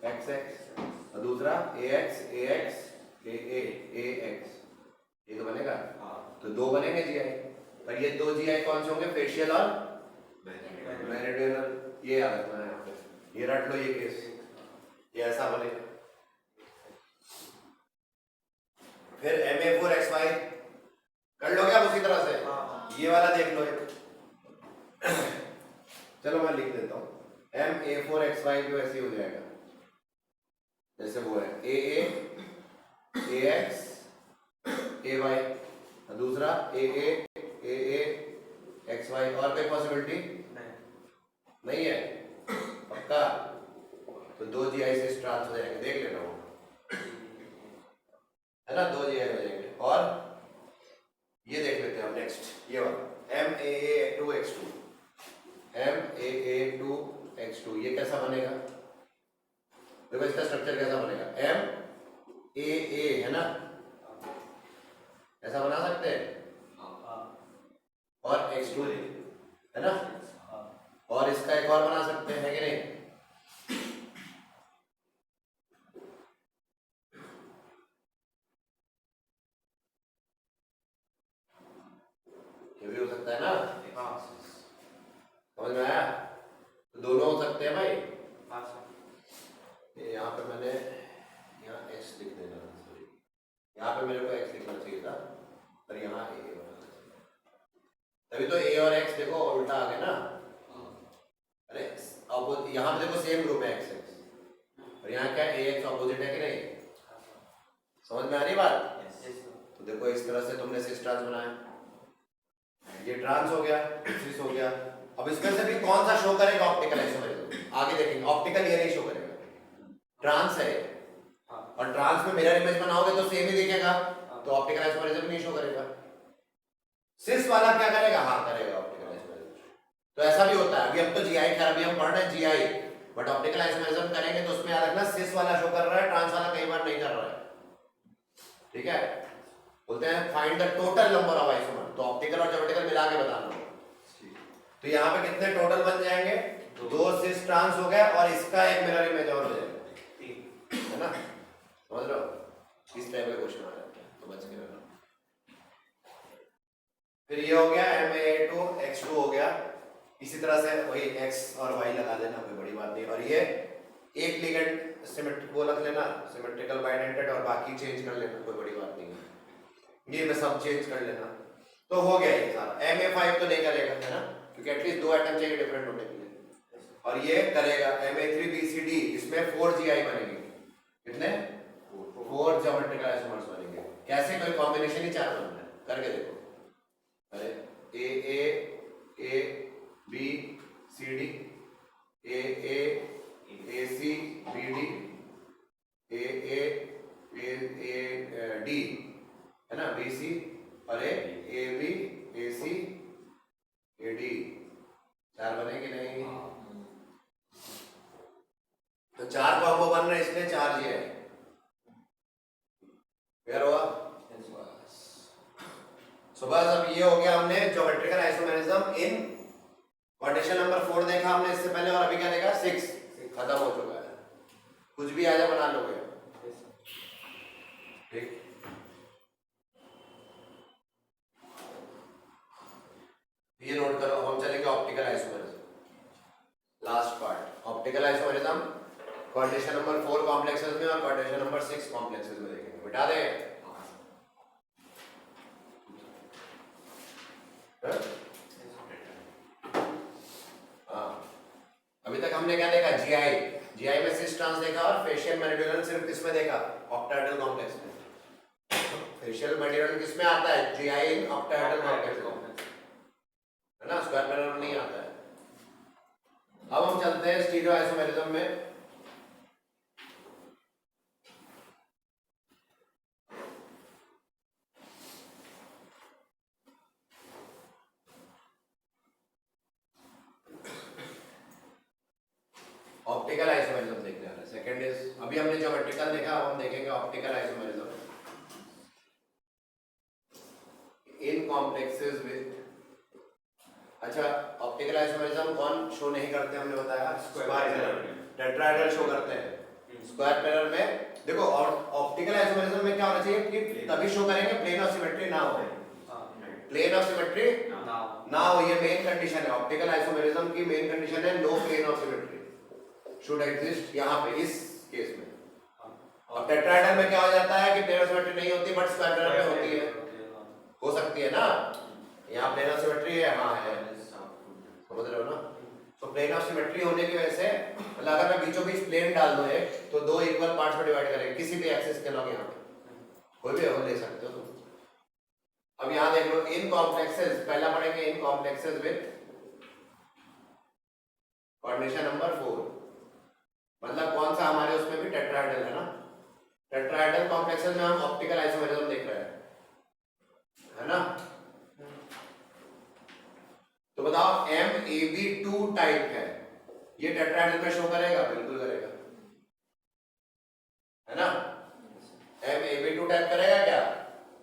XX और दूसरा AX AX, ये तो बनेगा। तो 2 बनेंगे GI, पर ये 2 GI कौन से होंगे, फेशियल और मेरिडियनल, ये याद रखना है यहाँ पे, ये रट लो, ये केस, ये ऐसा बनेगा। फिर MA4XY कर लो क्या उसी तरह से, ये वाला देख लो चलो मैं लिख देता हूँ, MA4XY जो ऐसे हो जाएगा, जैसे वो है AA AX AY, दूसरा AA XY, और कोई पॉसिबिलिटी नहीं है, पक्का। तो 2 GI से स्टार्ट हो जाएंगे, देख लेना वो, है ना, 2 GI हो जाएंगे। और ये देख लेते हैं हम नेक्स्ट, ये वाला MAA2X2, MAA2X2 ये कैसा बनेगा? देखो इसका स्ट्रक्चर कैसा बनेगा, MAA है ना, ऐसा बना सकते हैं, और X2 है ना, और इसका एक और बना सकते हैं कि नहीं? ये भी हो सकता है ना, समझ में आया? तो दोनों हो सकते हैं भाई। ये यहाँ पे मैंने यहाँ x लिख देना, सॉरी यहाँ पे मेरे को x लिखना चाहिए था, पर यहाँ a होना चाहिए, तभी तो a और x देखो उल्टा आ गया ना। अरे अब यहाँ पे देखो सेम ग्रुप है x और यहाँ क्या है ax ऑपोजिट है कि नहीं? समझ में आ रही बात? तो देखो इस तरह से तुमने सिस ट्रांस बनाया, ये ट्रांस हो गया, सिस हो गया। अब इसमें से भी कौन सा शो करेगा ऑप्टिकल आइसोमेरिज्म? आगे देखेंगे। ऑप्टिकल ये नहीं शो करेगा, ट्रांस है, और ट्रांस में मिरर इमेज बनाओगे तो सेम ही दिखेगा, तो ऑप्टिकल आइसोमेरिज्म नहीं शो करेगा। सिस वाला क्या करेगा? हाँ करेगा ऑप्टिकल आइसोमेरिज्म। तो ऐसा भी होता है, अभी हम तो जीआई खैर अभी हम पढ़ रहे हैं जीआई, बट ऑप्टिकल आइसोमेरिज्म करेंगे तो उसमें याद रखना सिस वाला शो कर रहा है, ट्रांस वाला कई बार नहीं कर रहा है। ठीक है, बोलते हैं find the total number of isomer, तो ऑप्टिकल और ज्योमेट्रिकल मिला के बताना। तो यहाँ पे कितने टोटल बन जाएंगे? 2 सिस ट्रांस हो गया और इसका एक मिरर इमेज और हो जाएगा, है ना? समझ रहे हो? इस टाइप का क्वेश्चन आ जाता है, तो बच के रहना। फिर ये हो गया MAA2X2 हो गया, इसी तरह से वही x और y लगा देना, कोई बड़ी बात नहीं। और ये एक लिगेंड सिमेट्रिक वो रख लेना, सिमेट्रिकल बाइडेंटेड, और बाकी चेंज कर लेना, कोई बड़ी बात नहीं है, ये मैं सब चेंज कर लेना। तो हो गया ये सारा। MA5 तो नहीं करेगा, है ना, क्योंकि एटलीस्ट 2 एटम चाहिए डिफरेंट होने के लिए। और ये करेगा MA3BCD, इसमें 4 GI बनेंगे, कितने? 4 ज्योमेट्रिकल आइसोमर्स बनेंगे। कैसे? कोई कॉम्बिनेशन ही 4 बनना है, करके देखो। अरे AAABCD, AAACBD, AAAD, है ना, BC, और ABACAD, 4 बनेंगे नहीं? तो 4 कॉम्बो बन रहे, इसलिए 4 ये है। क्लियर हुआ? सो बस अब ये हो गया, हमने ज्योमेट्रिकल आइसोमेरिज्म इन क्वाड्रेशन नंबर 4 देखा हमने इससे पहले, और अभी क्या देखा? 6 खत्म हो चुका है। कुछ भी आ जाए बना लोगे, ठीक? ये नोट करो। हम चलेंगे optical isomerism, last part. Optical isomerism coordination number 4 complexes में और क्वाड्रेशन नंबर 6 कॉम्प्लेक्सेस में देखेंगे। बिठा दे। हाँ, अभी तक हमने क्या देखा? जीआई में सिस ट्रांस देखा, और फेशियल मेरिडियन सिर्फ किसमें देखा? ऑक्टाहेड्रल कॉम्प्लेक्स में। फेशियल मेरिडियन किसमें आता है? जीआई इन ऑक्टाहेड्रल कॉम्प्लेक्स में, है ना, स्क्वायर पैरल में नहीं आता है। अब हम चलते हैं स्टीरियो आइसोमेरिज्म में। ऑप्टिकल आइसोमेरिज्म देखने वाले। सेकंड इज, अभी हमने ज्योमेट्रिकल देखा, अब हम देखेंगे optical isomerism in complexes with. अच्छा, ऑप्टिकल आइसोमेरिज्म कौन शो नहीं करते? हमने बताया स्क्वायर पैरल, टेट्राहेड्रल शो करते हैं। स्क्वायर पैरल में देखो, और ऑप्टिकल आइसोमेरिज्म में क्या होना चाहिए कि तभी शो करेंगे प्लेन ऑफ सिमेट्री ना हो। प्लेन ऑफ सिमेट्री ना हो, ये मेन कंडीशन है ऑप्टिकल आइसोमेरिज्म की। मेन कंडीशन है no plane of symmetry should exist यहाँ पे, इस केस में। और टेट्राहेड्रल में क्या हो जाता है कि प्लेन ऑफ सिमेट्री नहीं होती, बट स्क्वायर पैरल में होती है। हो सकती है ना, यहाँ प्लेन ऑफ सिमेट्री है, हाँ है, समझ रहे हो ना? तो प्लेन ऑफ सिमेट्री होने की वजह से, मतलब अगर मैं बीचों बीच प्लेन डाल दूं एक, तो 2 इक्वल पार्ट्स में डिवाइड करेंगे, किसी भी एक्सिस के लॉग यहाँ पे कोई भी अगर ले सकते हो तुम। अब यहाँ देख लो, इन कॉम्प्लेक्सेस, पहला पढ़ेंगे इन कॉम्प्लेक्सेस विद कोऑर्डिनेशन नंबर 4, मतलब कौन सा? हमारे उसमें भी टेट्राहेड्रल है ना, टेट्राहेड्रल कॉम्प्लेक्सेस में हम ऑप्टिकल आइसोमेरिज्म देख रहे हैं, है ना? तो बताओ MAB2 टाइप है, ये टेट्राहेड्रल में शो करेगा? बिल्कुल करेगा, है ना? MAB2 टाइप करेगा क्या?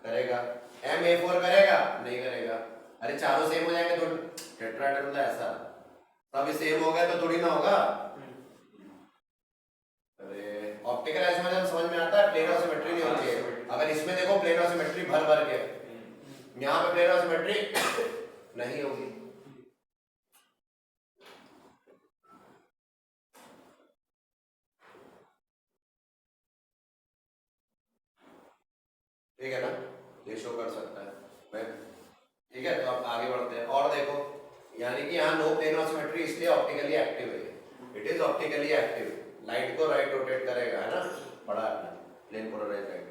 करेगा। MA4 करेगा? नहीं करेगा। अरे चारों सेम हो जाएंगे तो टेट्राहेड्रल मतलब ऐसा, तभी सेम हो गया तो थोड़ी ना होगा। अरे ऑप्टिकल आइसोमेरिज्म समझ में आता है, प्लेन ऑफ सिमेट्री नहीं होती है। अगर इसमें देखो प्लेन ऑफ सिमेट्री भर भर के, यहाँ पे प्लेन ऑफ सिमेट्री नहीं होगी। ठीक है ना, ये शो कर सकता है मैं। ठीक है, तो अब आगे बढ़ते हैं और देखो, यानी कि यहाँ नो प्लेन ऑफ सिमेट्री इसलिए ऑप्टिकली एक्टिव है, it is optically active. Light को राइट रोटेट करेगा, है ना, बड़ा प्लेन पोलराइज लाइट।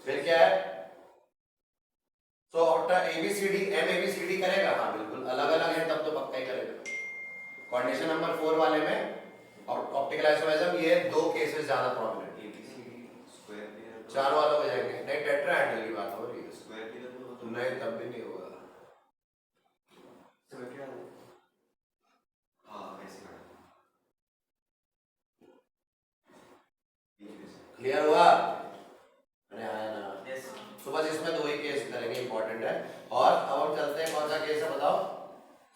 फिर क्या है, सो ABCD MABCD करेगा? हाँ बिल्कुल, अलग अलग है तब तो पक्का ही करेगा। कोऑर्डिनेशन नंबर 4 वाले में ऑप्टिकल आइसोमेरिज्म ये दो केसेस ज्यादा प्रॉब्लम है, चार वालों हो जाएंगे। नहीं, टेट्राहेड्रल की बात हो रही है, नहीं तब भी नहीं होगा। क्लियर हुआ? अरे आया ना? तो बस इसमें दो ही केस करेंगे, इंपॉर्टेंट है। और अब हम चलते हैं, कौन सा केस है बताओ?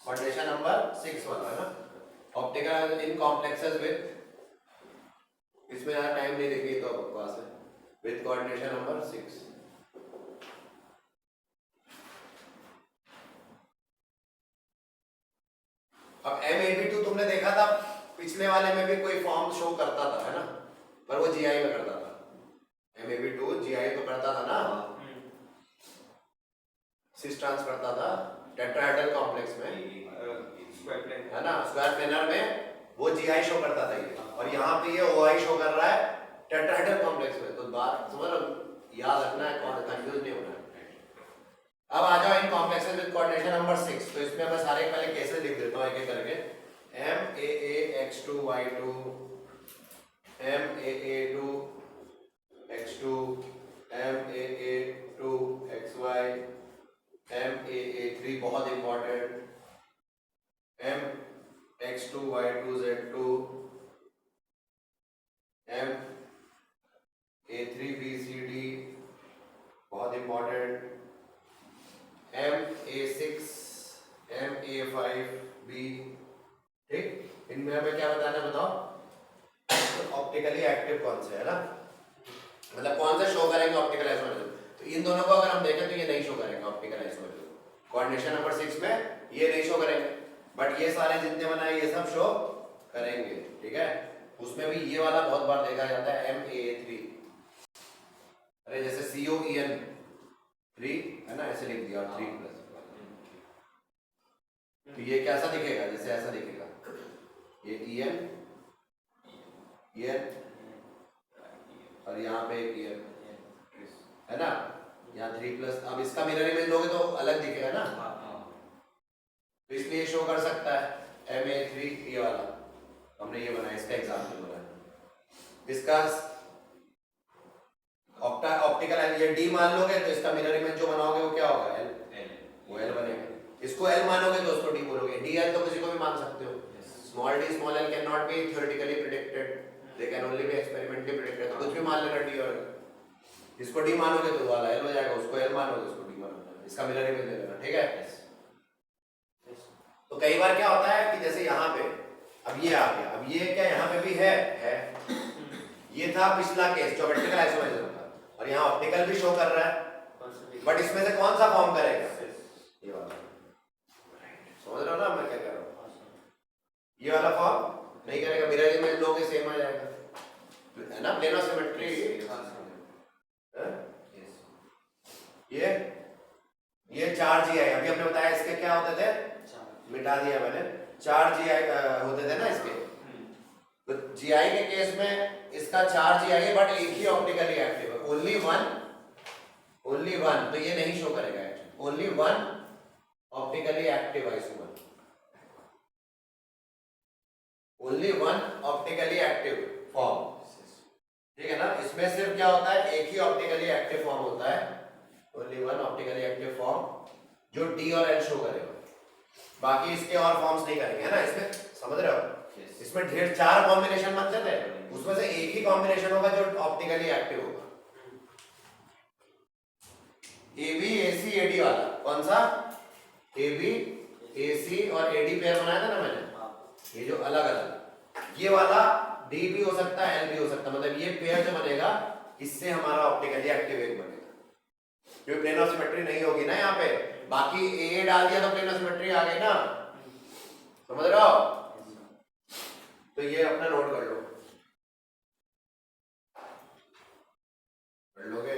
कोऑर्डिनेशन नंबर 6 वाला, है ना, ऑप्टिकल इन कॉम्प्लेक्सेस विद, इसमें यार टाइम नहीं देखिए तो बकवास है, विद कोऑर्डिनेशन नंबर 6। अब MAB2 तुमने देखा था पिछले वाले में भी कोई फॉर्म शो करता था, है ना, पर वो GI में करता था। MAB2 GI तो करता था ना, सिस ट्रांस करता था टेट्राहेड्रल कॉम्प्लेक्स में, है ना, स्क्वायर प्लेनर में वो GI शो करता था ये, और यहाँ पे ये OI शो कर रहा है टेट्राहेड्रल कॉम्प्लेक्स में। तो बात समझ लो, याद रखना है, कंफ्यूज नहीं होना है। अब आ जाओ इन कॉम्प्लेक्सेस विद कोऑर्डिनेशन नंबर 6। तो इसमें मैं सारे पहले केसेस लिख देता हूँ एक एक करके। MAAX2Y2, MAA2X2, MAA2XY, MAA3 बहुत इंपॉर्टेंट, MX2Y2Z2, MA3BCD बहुत इंपॉर्टेंट, MA6, MA5B। ठीक, इनमें हमें क्या बताना है बताओ? ऑप्टिकली एक्टिव कौन से, है ना, मतलब कौन सा शो करेंगे ऑप्टिकल आइसोमेरिज्म। तो इन दोनों को अगर हम देखें तो ये नहीं शो करेंगे ऑप्टिकल आइसोमेरिज्म, कोऑर्डिनेशन नंबर 6 में ये नहीं शो करेंगे, बट ये सारे जितने बनाए ये सब शो करेंगे। ठीक है, उसमें भी ये वाला बहुत बार देखा जाता है MAA3। अरे जैसे COEN3 है ना, ऐसे लिख दिया 3+, तो ये कैसा दिखेगा? जैसे ऐसा दिखेगा, ये EN और यहाँ पे एक EN, है ना, यहाँ 3+। अब इसका मिरर इमेज लोगे तो अलग दिखेगा ना, तो इसलिए शो कर सकता है MA3, ये वाला हमने ये बनाया, इसका एग्जाम्पल बनाया। इसका ऑप्टिकल ये D मान लोगे तो इसका मिरर इमेज जो बनाओगे वो क्या होगा? L, वो L बनेगा। इसको L मानोगे तो उसको D बोलोगे। DL तो किसी को भी मान सकते हो। Small d small l can not be theoretically predicted, they can only be experimentally predicted. तो कुछ भी मान लेना D, और इसको D मानोगे तो वाला L हो जाएगा, उसको L मानोगे उसको D मानोगे, इसका मिरर इमेज ले लेना। ठीक है, तो कई बार क्या होता है कि जैसे यहाँ पे अब ये आ गया, अब ये क्या यहाँ पे भी है ये था पिछला केस ज्योमेट्रिकल आइसोमेरिज्म का, और यहाँ ऑप्टिकल भी शो कर रहा है, बट इसमें से कौन सा फॉर्म करेगा? ये वाला। समझ रहे हो ना मैं क्या कह रहा हूँ? ये वाला फॉर्म नहीं करेगा, मिरर इमेज लोगे सेम आ जाएगा, है ना, प्लेन ऑफ सिमेट्री। ये 4 GI अभी हमने बताया, इसके क्या होते थे, मिटा दिया मैंने, 4 GI होते थे ना इसके। तो GI के केस में इसका 4 GI है, बट एक ही ऑप्टिकली एक्टिव है, ओनली वन, तो ये नहीं शो करेगा actually, only one optically active isomer, only one optically active form. ठीक है ना, इसमें सिर्फ क्या होता जो डी और एल शो करेगा, बाकी इसके और फॉर्म्स नहीं करेंगे, है ना। इसमें समझ रहे हो, Yes. इसमें ढेर 4 कॉम्बिनेशन बनते थे, उसमें से एक ही कॉम्बिनेशन होगा जो ऑप्टिकली एक्टिव होगा। AB AC AD वाला कौन सा, AB AC और AD पेयर बनाया था ना मैंने, ये जो अलग अलग, ये वाला D भी हो सकता है L भी हो सकता है, मतलब ये पेयर जो बनेगा इससे हमारा ऑप्टिकली एक्टिव एक बनेगा, जो प्लेन ऑफ सिमेट्री नहीं होगी ना यहाँ पे, बाकी A डाल दिया तो प्लेन ऑफ सिमेट्री आ गई ना, समझ रहे हो। तो ये अपना नोट कर लो, कर लोगे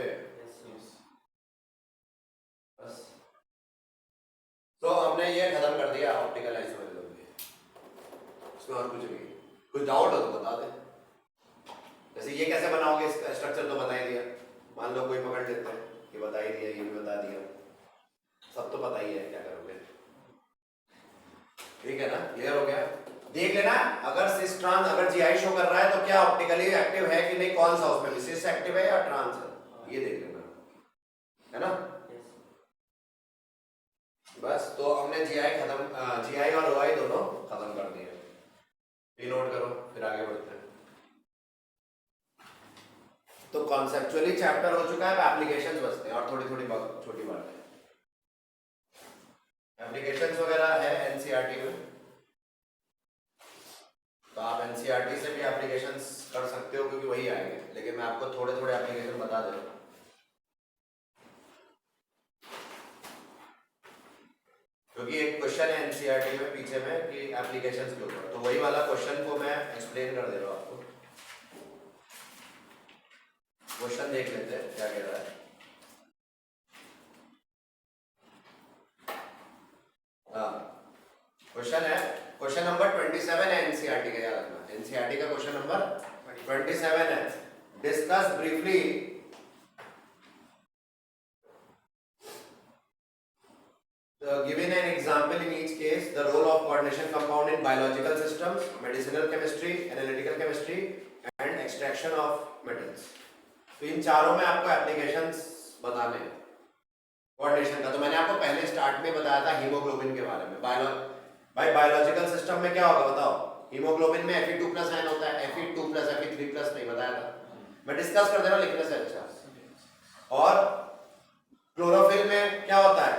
बस। तो हमने ये खत्म कर दिया ऑप्टिकल आइसोमेरिज्म, इसमें और कुछ नहीं। कुछ डाउट हो तो बता दे, जैसे ये कैसे बनाओगे, इसका स्ट्रक्चर तो बता ही दिया, मान लो कोई पकड़ लेता है कि बता ही दिया, ये भी बता दिया, सब तो पता ही है, क्या करोगे, ठीक है ना, क्लियर हो गया। देख लेना अगर सिस ट्रांस, अगर जीआई शो कर रहा है तो क्या ऑप्टिकली एक्टिव है कि नहीं, कौन सा उसमें सिस एक्टिव है या ट्रांस है, ये देख लेना, है ना। बस तो हमने जीआई खत्म, जीआई और ओआई दोनों खत्म कर दिए, ये नोट करो, फिर आगे बढ़ते हैं। तो कॉन्सेप्चुअली चैप्टर हो चुका है, एप्लीकेशंस बचते हैं और थोड़ी थोड़ी छोटी बातें। एप्लीकेशंस वगैरह है एनसीईआरटी में, तो आप एनसीईआरटी से भी एप्लीकेशंस कर सकते हो क्योंकि वही आएंगे, लेकिन मैं आपको थोड़े थोड़े एप्लीकेशन बता दे रहा हूँ। क्योंकि एक क्वेश्चन है एनसीईआरटी में पीछे में कि एप्लीकेशंस के ऊपर, तो वही वाला क्वेश्चन को मैं एक्सप्लेन कर दे रहा हूँ आपको। क्वेश्चन देख लेते हैं क्या कह रहा है। क्वेश्चन है, क्वेश्चन नंबर 27 है एनसीईआरटी का, याद रखना एनसीईआरटी का क्वेश्चन नंबर 27 है। Discuss briefly given an example in each case the role of coordination compound in biological systems, medicinal chemistry, analytical chemistry and extraction of metals। तो इन चारों में आपको एप्लीकेशंस बताने हैं कोऑर्डिनेशन का। तो मैंने आपको पहले स्टार्ट में बताया था हीमोग्लोबिन के बारे में। भाई बायोलॉजिकल सिस्टम में क्या होगा बताओ, हीमोग्लोबिन में Fe2+ आयन होता है, Fe2+ Fe3+ नहीं बताया था, मैं डिस्कस कर दे रहा हूं लिखने से अच्छा। और क्लोरोफिल में क्या होता है,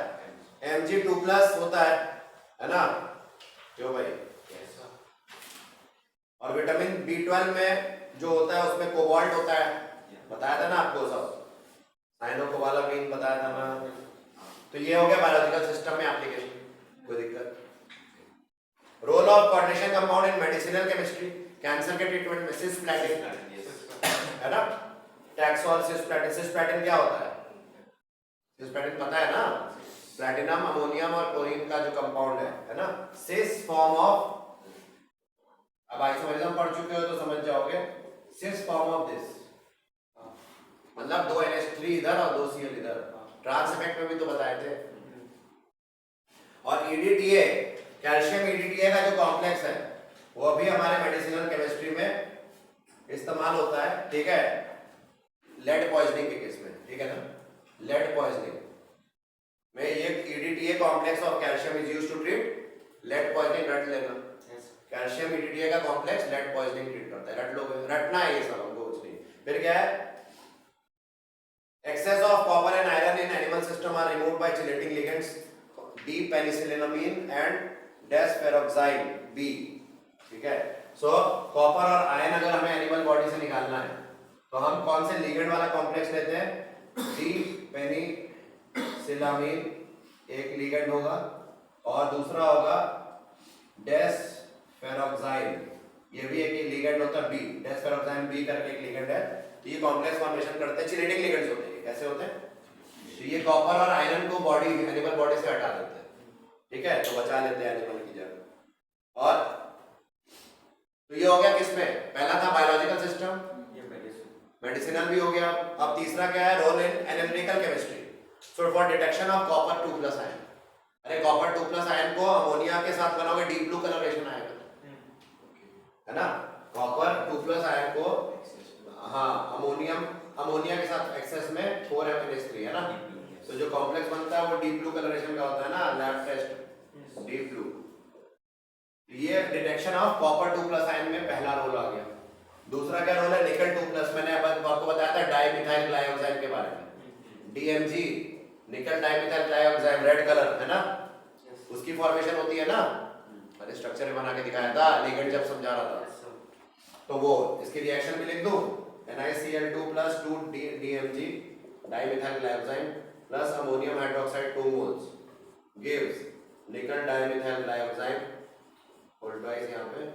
Mg2+ होता है ना, क्यों भाई। और विटामिन B12 में जो होता है उसमें कोबाल्ट होता है, बताया था ना आपको सब, साइनोकोबालामिन बताया था ना। तो ये हो गया बायोलॉजिकल सिस्टम में एप्लीकेशन, कोई दिक्कत। Role of coordination compound in medicinal chemistry, cancer के ट्रीटमेंट में सिस्प्लैटिन है ना, टैक्सोल सिस्प्लैटिन। सिस्प्लैटिन क्या होता है, सिस्प्लैटिन पता है ना, प्लैटिनम अमोनियम और क्लोरीन का जो कंपाउंड है ना, सिस फॉर्म ऑफ, अब आइसोमेरिज्म पढ़ चुके हो तो समझ जाओगे, सिस फॉर्म ऑफ दिस, मतलब 2 NH3 इधर और 2 Cl इधर, ट्रांस इफेक्ट में भी तो बताए थे। और EDTA, कैल्शियम EDTA का जो कॉम्प्लेक्स है वो अभी हमारे मेडिसिनल केमिस्ट्री में इस्तेमाल होता है, ठीक है, लेड पॉइजनिंग के केस में, ठीक है ना, लेड पॉइजनिंग में ये EDTA complex of calcium is used to treat lead poisoning. रट लेना, कैल्शियम EDTA का कॉम्प्लेक्स लेड पॉइजनिंग ट्रीट करता है, रट लोगे, रटना है ये सब, हमको कुछ नहीं। फिर क्या है, excess of copper and iron in animal system are removed by chelating ligands D-penicillinamine and desferoxide B, ठीक है। सो कॉपर और आयन अगर हमें एनिमल बॉडी से निकालना है तो हम कौन से लिगेंड वाला कॉम्प्लेक्स लेते हैं, D-penicillamine एक लिगेंड होगा और दूसरा होगा desferoxide, ये भी एक लिगेंड होता है B, desferoxide B करके एक लिगेंड है। तो ये कॉम्प्लेक्स फॉर्मेशन करते हैं, चिलेटिंग लिगेंड्स होते हैं। कैसे होते हैं, तो ये कॉपर और आयरन को बॉडी, एनिमल बॉडी से हटा देते हैं, ठीक है, तो बचा लेते हैं एनिमल की जगह। और तो ये हो गया किसमें, पहला था बायोलॉजिकल सिस्टम, मेडिसिनल भी हो गया। अब तीसरा क्या है, role in analytical chemistry, so for detection of copper 2+ ion. अरे कॉपर 2+ आयन को अमोनिया के साथ बनाओगे डीप ब्लू कलरेशन आएगा, है ना, कॉपर 2+ आयन को, हाँ, अमोनिया के साथ एक्सेस में 4 NH3 है ना, तो तो जो कॉम्प्लेक्स बनता है वो डीप ब्लू कलरेशन का होता है ना, लैब टेस्ट डीप ब्लू। ये डिटेक्शन ऑफ कॉपर 2+ आयन में पहला रोल आ गया। दूसरा क्या रोल है, निकल 2+। मैंने आपको बताया था डाइमिथाइल ग्लाइकोसाइड के बारे में, डीएमजी, निकल डाइमिथाइल ग्लाइकोसाइड, रेड कलर है ना, उसकी फॉर्मेशन होती है ना, मैंने स्ट्रक्चर बना के दिखाया था लिगेंड जब समझा रहा था। तो वो इसकी रिएक्शन भी लिख दूं, NiCl2 + 2 DMG dimethyl glycoside plus ammonium hydroxide 2 moles gives निकल डाइमिथाइल ग्लाइकोसाइड होल्ड ट्वाइस यहाँ पे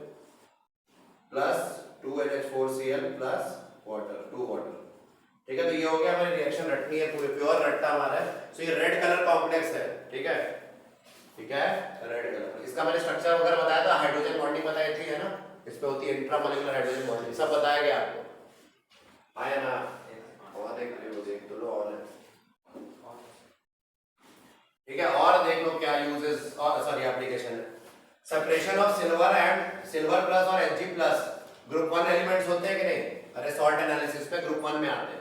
plus 2NH4Cl plus water 2 water. ठीक है, तो ये हो गया हमारी रिएक्शन रटनी है, पूरे प्योर रट्टा हमारा है। सो ये रेड कलर कॉम्प्लेक्स है, ठीक है, ठीक है, रेड कलर। इसका मैंने स्ट्रक्चर वगैरह बताया था, हाइड्रोजन बॉन्डिंग बताई थी है ना, इस पे होती है इंट्रामोलिकुलर हाइड्रोजन बॉन्डिंग, सब बताया गया आपको, आया ना। और देख तो लो, और है, ठीक है, और देख लो क्या यूजेस और सॉरी एप्लीकेशन है। Separation of silver and silver plus और Hg+ ग्रुप 1 एलिमेंट्स होते हैं कि नहीं, अरे सॉल्ट एनालिसिस पे ग्रुप 1 में आते हैं,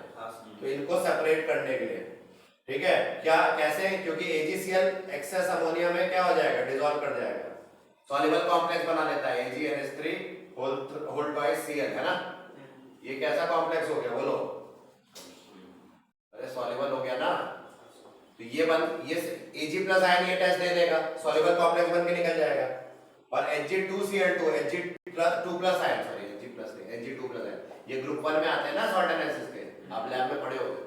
तो इनको सेपरेट करने के लिए, ठीक है, क्या कैसे, क्योंकि AgCl एक्सेस अमोनिया में क्या हो जाएगा, डिसॉल्व कर जाएगा, सॉल्युबल कॉम्प्लेक्स बना लेता है AgNH3 होल ट्वाइस Cl, है ना। ये कैसा कॉम्प्लेक्स हो गया बोलो, अरे सॉल्युबल हो गया ना। तो ये Ag+ आयन ये टेस्ट दे देगा, सॉल्युबल कॉम्प्लेक्स बन के निकल जाएगा। और Hg2Cl2 Hg2+ ion, sorry Hg2+ ion, ये ग्रुप 1 में आते हैं ना सॉल्ट एनालिसिस के, आप लैब में पढ़े होंगे,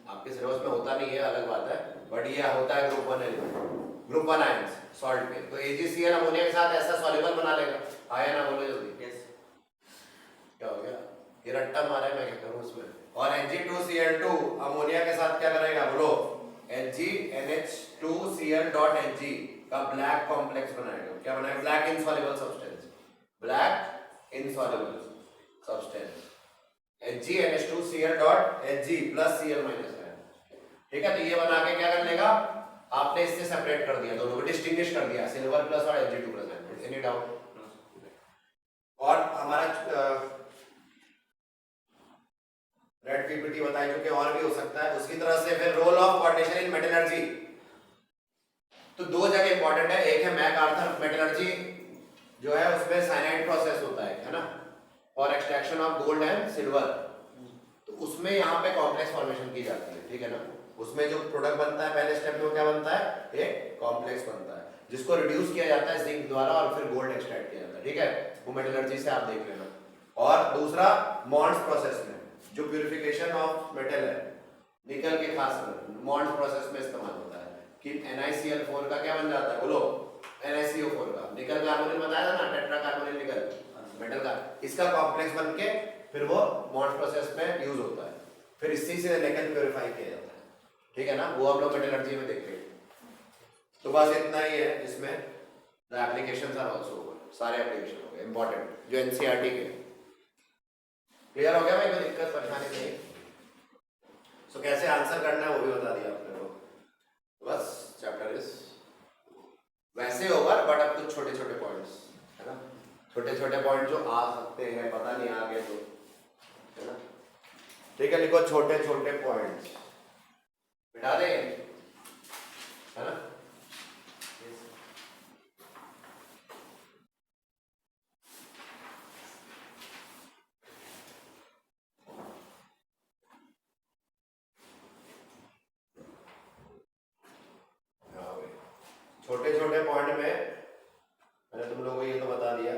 आपके सिलेबस में होता नहीं है अलग बात है, बट ये होता है group 1 element, group 1 ions salt के। तो AgCl अमोनिया के साथ ऐसा सॉल्युबल बना लेगा, आया ना, बोलो जल्दी। क्या हो गया, ये रट्टा मारा है, मैं क्या करूं उसमें। और Hg2Cl2 अमोनिया के साथ क्या करेगा बोलो, HgNH2Cl.Hg का ब्लैक कॉम्प्लेक्स बनाएगा, क्या बनाएगा, black insoluble substance, black insoluble substance HgNH2Cl.Hg plus Cl minus है, ठीक है। तो ये बना के क्या कर लेगा, आपने इससे सेपरेट कर दिया, दोनों को डिस्टिंग्विश कर दिया, सिल्वर प्लस और Hg2+ है। Any doubt? और हमारा रेड पीपीटी बताई चुके, और भी हो सकता है उसकी तरह से। फिर role of coordination in metallurgy, तो दो जगह इंपॉर्टेंट है, एक है मैकआर्थर मेटलर्जी जो है उसमें साइनाइड प्रोसेस होता है ना, और extraction of gold and silver, तो उसमें यहाँ पे कॉम्प्लेक्स फॉर्मेशन की जाती है, ठीक है ना। उसमें जो प्रोडक्ट बनता है पहले स्टेप में क्या बनता है, एक कॉम्प्लेक्स बनता है जिसको रिड्यूस किया जाता है जिंक द्वारा और फिर गोल्ड एक्सट्रैक्ट किया जाता है, ठीक है, वो मेटलर्जी से आप देख लेना। और दूसरा मॉन्ड्स प्रोसेस में जो प्यूरिफिकेशन ऑफ मेटल है, निकल के खासकर मॉन्ड्स प्रोसेस में इस्तेमाल होता है कि NiCl4 का क्या बन जाता है बोलो, NiCO4 का, निकल कार्बोनिल बताया था ना, टेट्रा कार्बोनिल निकल मेटल का, इसका कॉम्प्लेक्स बन के फिर वो मॉन्ड्स प्रोसेस में यूज होता है, फिर इसी से निकल प्यूरिफाई किया जाता है, ठीक है ना, वो हम लोग मेटलर्जी में देखेंगे। तो बस इतना ही है इसमें, the applications are also over, सारे एप्लीकेशन हो गए इंपॉर्टेंट जो NCERT के। क्लियर हो गया भाई, कोई दिक्कत परेशानी नहीं? सो कैसे आंसर करना है वो भी बता दिया आपने लोग, बस चैप्टर इज वैसे ओवर, बट अब कुछ छोटे छोटे पॉइंट्स है ना, छोटे छोटे पॉइंट जो आ सकते हैं, पता नहीं आगे तो, है ना, ठीक है, लिखो छोटे छोटे पॉइंट्स, बिठा दें, है ना। छोटे छोटे पॉइंट में मैंने तुम लोगों को ये तो बता दिया।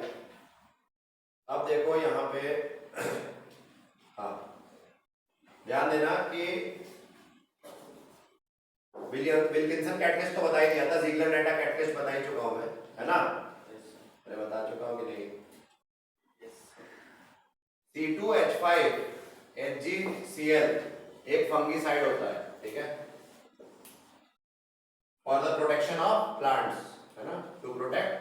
अब देखो यहाँ पे हाँ ध्यान देना कि विल्किंसन कैटलिस्ट तो बता ही दिया था, ज़िगलर डाटा कैटलिस्ट बता ही चुका हूं मैं, है ना, अरे बता चुका हूं कि नहीं। C2H5 HgCl एक फंगिसाइड होता है, ठीक है, for the protection of plants, है ना, टू प्रोटेक्ट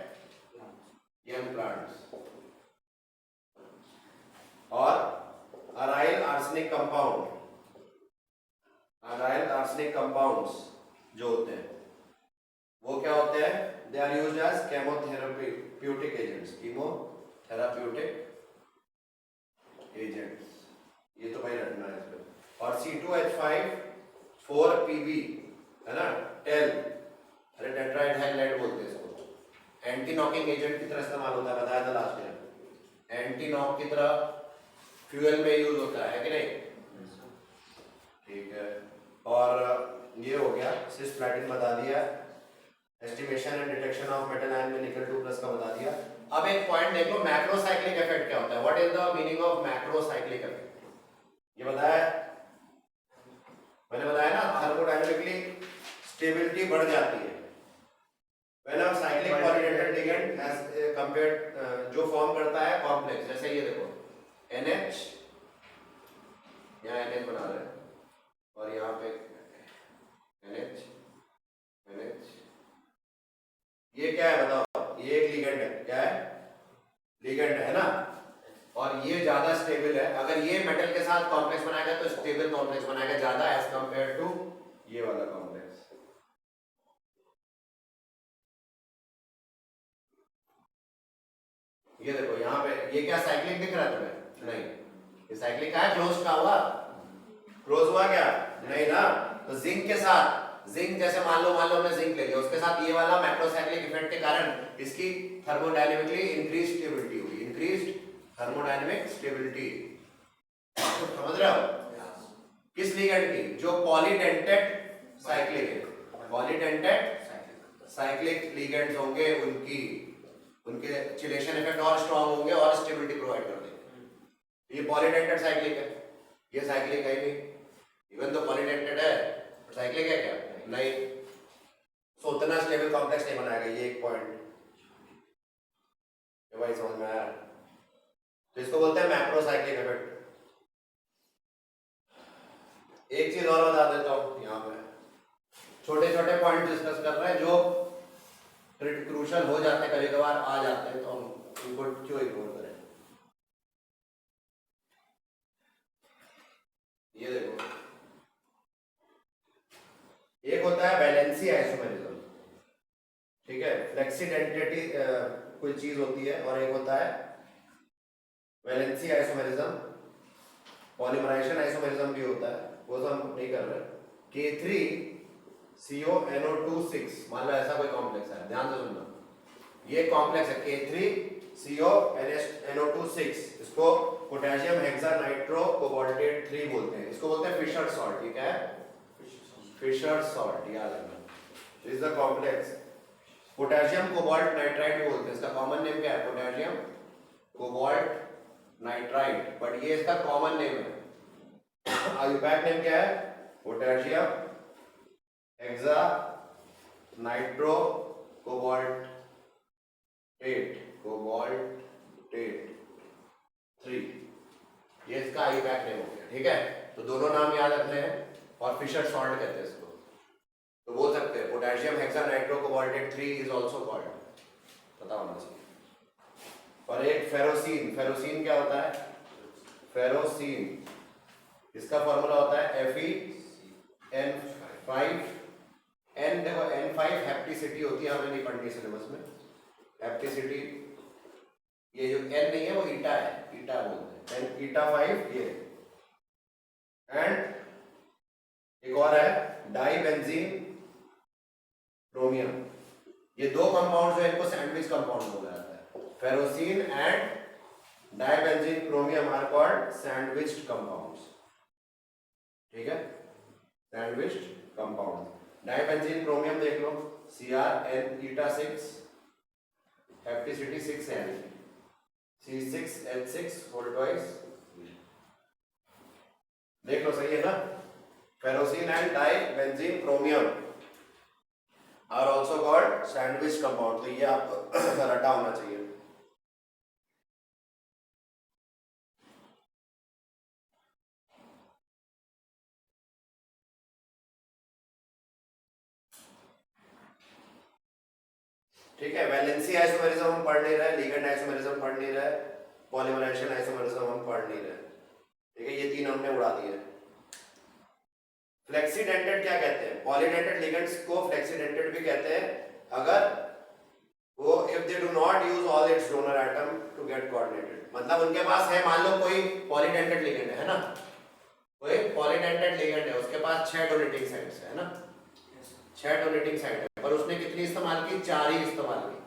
यंग प्लांट्स। और aryl arsenic compound, aryl arsenic compounds जो होते हैं वो क्या होते हैं, they are used as chemotherapeutic agents, chemotherapeutic agents, ये तो भाई रखना है इसमें। और C2H5 4Pb है ना, टेल, अरे टेट्राइड हैलाइड बोलते हैं इसको, एंटी नॉकिंग एजेंट की तरह इस्तेमाल होता है, बताया था लास्ट टाइम, एंटी नॉक की तरह फ्यूल में यूज होता है कि नहीं, ठीक है। और ये हो गया सिस्प्लैटिन बता दिया, estimation and detection of metal ion में निकल 2+ का बता दिया। अब एक पॉइंट देख लो, मैक्रोसाइक्लिक इफेक्ट क्या होता है, what is the meaning of macrocyclic effect, ये बताया मैंने, बताया ना, थर्मोडायनामिकली स्टेबिलिटी बढ़ जाती है when a cyclic polydentate ligand has compared, जो फॉर्म करता है कॉम्प्लेक्स, जैसे ये देखो NH, यहाँ NH बना रहे हैं और यहाँ पे NH, ये क्या है बताओ, ये एक लिगेंड है, क्या है, लिगेंड है ना, और ये ज्यादा स्टेबल है, अगर ये मेटल के साथ कॉम्प्लेक्स बनाएगा तो स्टेबल कॉम्प्लेक्स बनाएगा ज्यादा एज कंपेयर टू ये वाला कॉम्प्लेक्स। ये देखो यहाँ पे, ये क्या साइक्लिक दिख रहा है तुम्हें, नहीं, ये साइक्लिक का है, क्लोज का हुआ, क्लोज हुआ क्या, नहीं ना, तो जिंक के साथ, जिंक जैसे मान लो हमने जिंक ले लिया, उसके साथ ये वाला मैक्रोसाइक्लिक इफेक्ट के कारण इसकी थर्मोडायनेमिकली इंक्रीज स्टेबिलिटी हुई, इंक्रीज्ड थर्मोडायनेमिक स्टेबिलिटी, समझ रहे हो, किस लिगेंड की, जो पॉलीडेंटेड साइक्लिक है, पॉलीडेंटेड साइक्लिक लिगेंड्स होंगे उनकी, उनके चिलेशन इफेक्ट और स्ट्रांग होंगे और स्टेबिलिटी प्रोवाइड कर देंगे। ये पॉलीडेंटेड साइक्लिक है, ये साइक्लिक है नहीं, इवन तो पॉलीडेंटेड है, साइक्लिक है क्या, नहीं, तो उतना स्टेबल कॉम्प्लेक्स नहीं बनाएगा, ये एक पॉइंट, ये भाई समझ में आया, तो इसको बोलते हैं मैक्रोसाइक्लिक इफेक्ट। एक चीज और बता देता हूं, यहाँ पे छोटे छोटे पॉइंट डिस्कस कर रहे हैं जो क्रूशल हो जाते हैं, कभी कभार आ जाते हैं, तो हम इनको क्यों इग्नोर करें। ये देखो, एक होता है वैलेंसी आइसोमेरिज्म, ठीक है, फ्लेक्सिडेंटिटी कोई चीज होती है, और एक होता है वैलेंसी आइसोमेरिज्म, पॉलीमराइजेशन आइसोमेरिज्म भी होता है, वो तो हम नहीं कर रहे। K3CONO2 6, मान लो ऐसा कोई कॉम्प्लेक्स है, ध्यान से सुनना, ये कॉम्प्लेक्स है K3CONO2 6, इसको पोटेशियम हेक्सानाइट्रो कोबाल्टेट 3 बोलते हैं, इसको बोलते हैं फिशर सॉल्ट, ये क्या है, फिशर सॉल्ट, याद रखना, this is the complex. Potassium cobalt nitride भी बोलते हैं, इसका कॉमन नेम क्या है, पोटेशियम कोबाल्ट नाइट्राइड, बट ये इसका कॉमन नेम है, आयुपैक नेम क्या है, पोटेशियम हेक्सा नाइट्रो कोबाल्टेट 3, ये इसका आयुपैक नेम हो गया, ठीक है, तो दोनों नाम याद रखने हैं, और फिशर सॉल्ट कहते हैं इसको, तो बोल सकते हैं potassium hexanitrocobaltate 3 is also called, पता होना चाहिए। और एक फेरोसीन, फेरोसीन क्या होता है, फेरोसीन, इसका फॉर्मूला होता है FeN5, N देखो N5 हैप्टिसिटी होती है, हमें नहीं पढ़नी सिलेबस में, हैप्टिसिटी, ये जो N नहीं है वो ईटा है, ईटा बोलते हैं, N ईटा 5 ये, एंड एक और है डाइबेंजीन क्रोमियम, ये दो कंपाउंड जो है इनको सैंडविच कंपाउंड बोला जाता है, ferrocene and dibenzene chromium are called sandwiched compounds, ठीक है, सैंडविच्ड कंपाउंड। डाइबेंजीन क्रोमियम देख लो, CrN eta 6, hapticity 6N, C6H6 whole twice, देख लो सही है ना, ferrocene and dibenzene chromium are also called sandwich compound, तो ये आपको रटा होना चाहिए। ठीक है, वैलेंसी आइसोमेरिज्म हम पढ़ नहीं रहे, लिगेंड आइसोमेरिज्म पढ़ नहीं रहे, पॉलीमराइजेशन आइसोमेरिज्म हम पढ़ नहीं रहे, ठीक है, ये तीन हमने उड़ा दिए। फ्लेक्सीडेंटेड क्या कहते हैं, पॉलीडेंटेड लिगेंड्स को फ्लेक्सीडेंटेड भी कहते हैं, अगर वो if they do not use all its donor atom to get coordinated, मतलब उनके पास है, मान लो कोई पॉलीडेंटेड लिगेंड है ना, कोई पॉलीडेंटेड लिगेंड है, उसके पास 6 डोनेटिंग साइट्स है ना, 6 डोनेटिंग साइट है, पर उसने कितनी इस्तेमाल की? 4 ही इस्तेमाल की।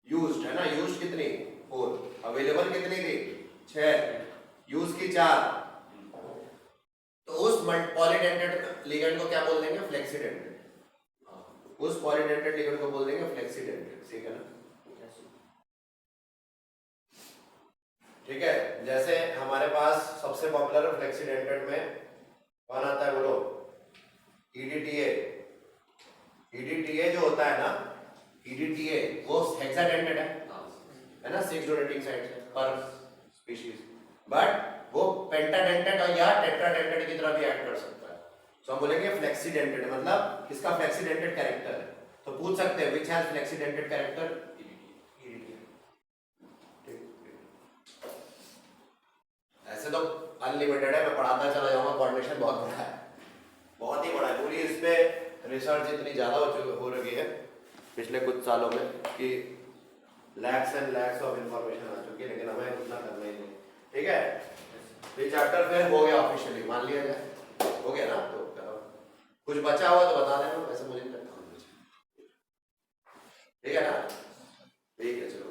यूज्ड है ना, यूज्ड कितनी? 4। अवेलेबल कितनी थी? 6। यूज की 4। तो उस पॉलीडेंटेड लिगेंड को क्या बोल देंगे? फ्लेक्सीडेंटेड। उस पॉलीडेंटेड लिगेंड को बोल देंगे फ्लेक्सीडेंटेड, ठीक है ना? ठीक है, जैसे हमारे पास सबसे पॉपुलर फ्लेक्सीडेंटेड में कौन आता है बोलो? EDTA। EDTA जो होता है ना, EDTA वो हेक्साडेंटेड है ना, 6 डोनेटिंग साइट्स पर स्पीशीज, बट वो पेंटाडेंटेड और या टेट्राडेंटेड की तरह भी एक्ट कर सकता है। तो हम बोलेंगे फ्लेक्सीडेंटेड, मतलब किसका फ्लेक्सीडेंटेड कैरेक्टर है। तो पूछ सकते हैं विच हैज फ्लेक्सीडेंटेड कैरेक्टर? ऐसे तो अनलिमिटेड है, मैं पढ़ाता चला जाऊंगा, कोऑर्डिनेशन बहुत बड़ा है, बहुत ही बड़ा है। पूरी इस पे रिसर्च इतनी ज़्यादा हो रही है पिछले कुछ सालों में कि lakhs and lakhs of information आ चुकी है, लेकिन हमें उतना करना ही नहीं। ठीक है, तो ये चैप्टर फिर हो गया ऑफिशियली, मान लिया जाए हो गया ना। तो कुछ बचा हुआ तो बता देना, वैसे मुझे नहीं लगता। ठीक है ना, ठीक है, चलो।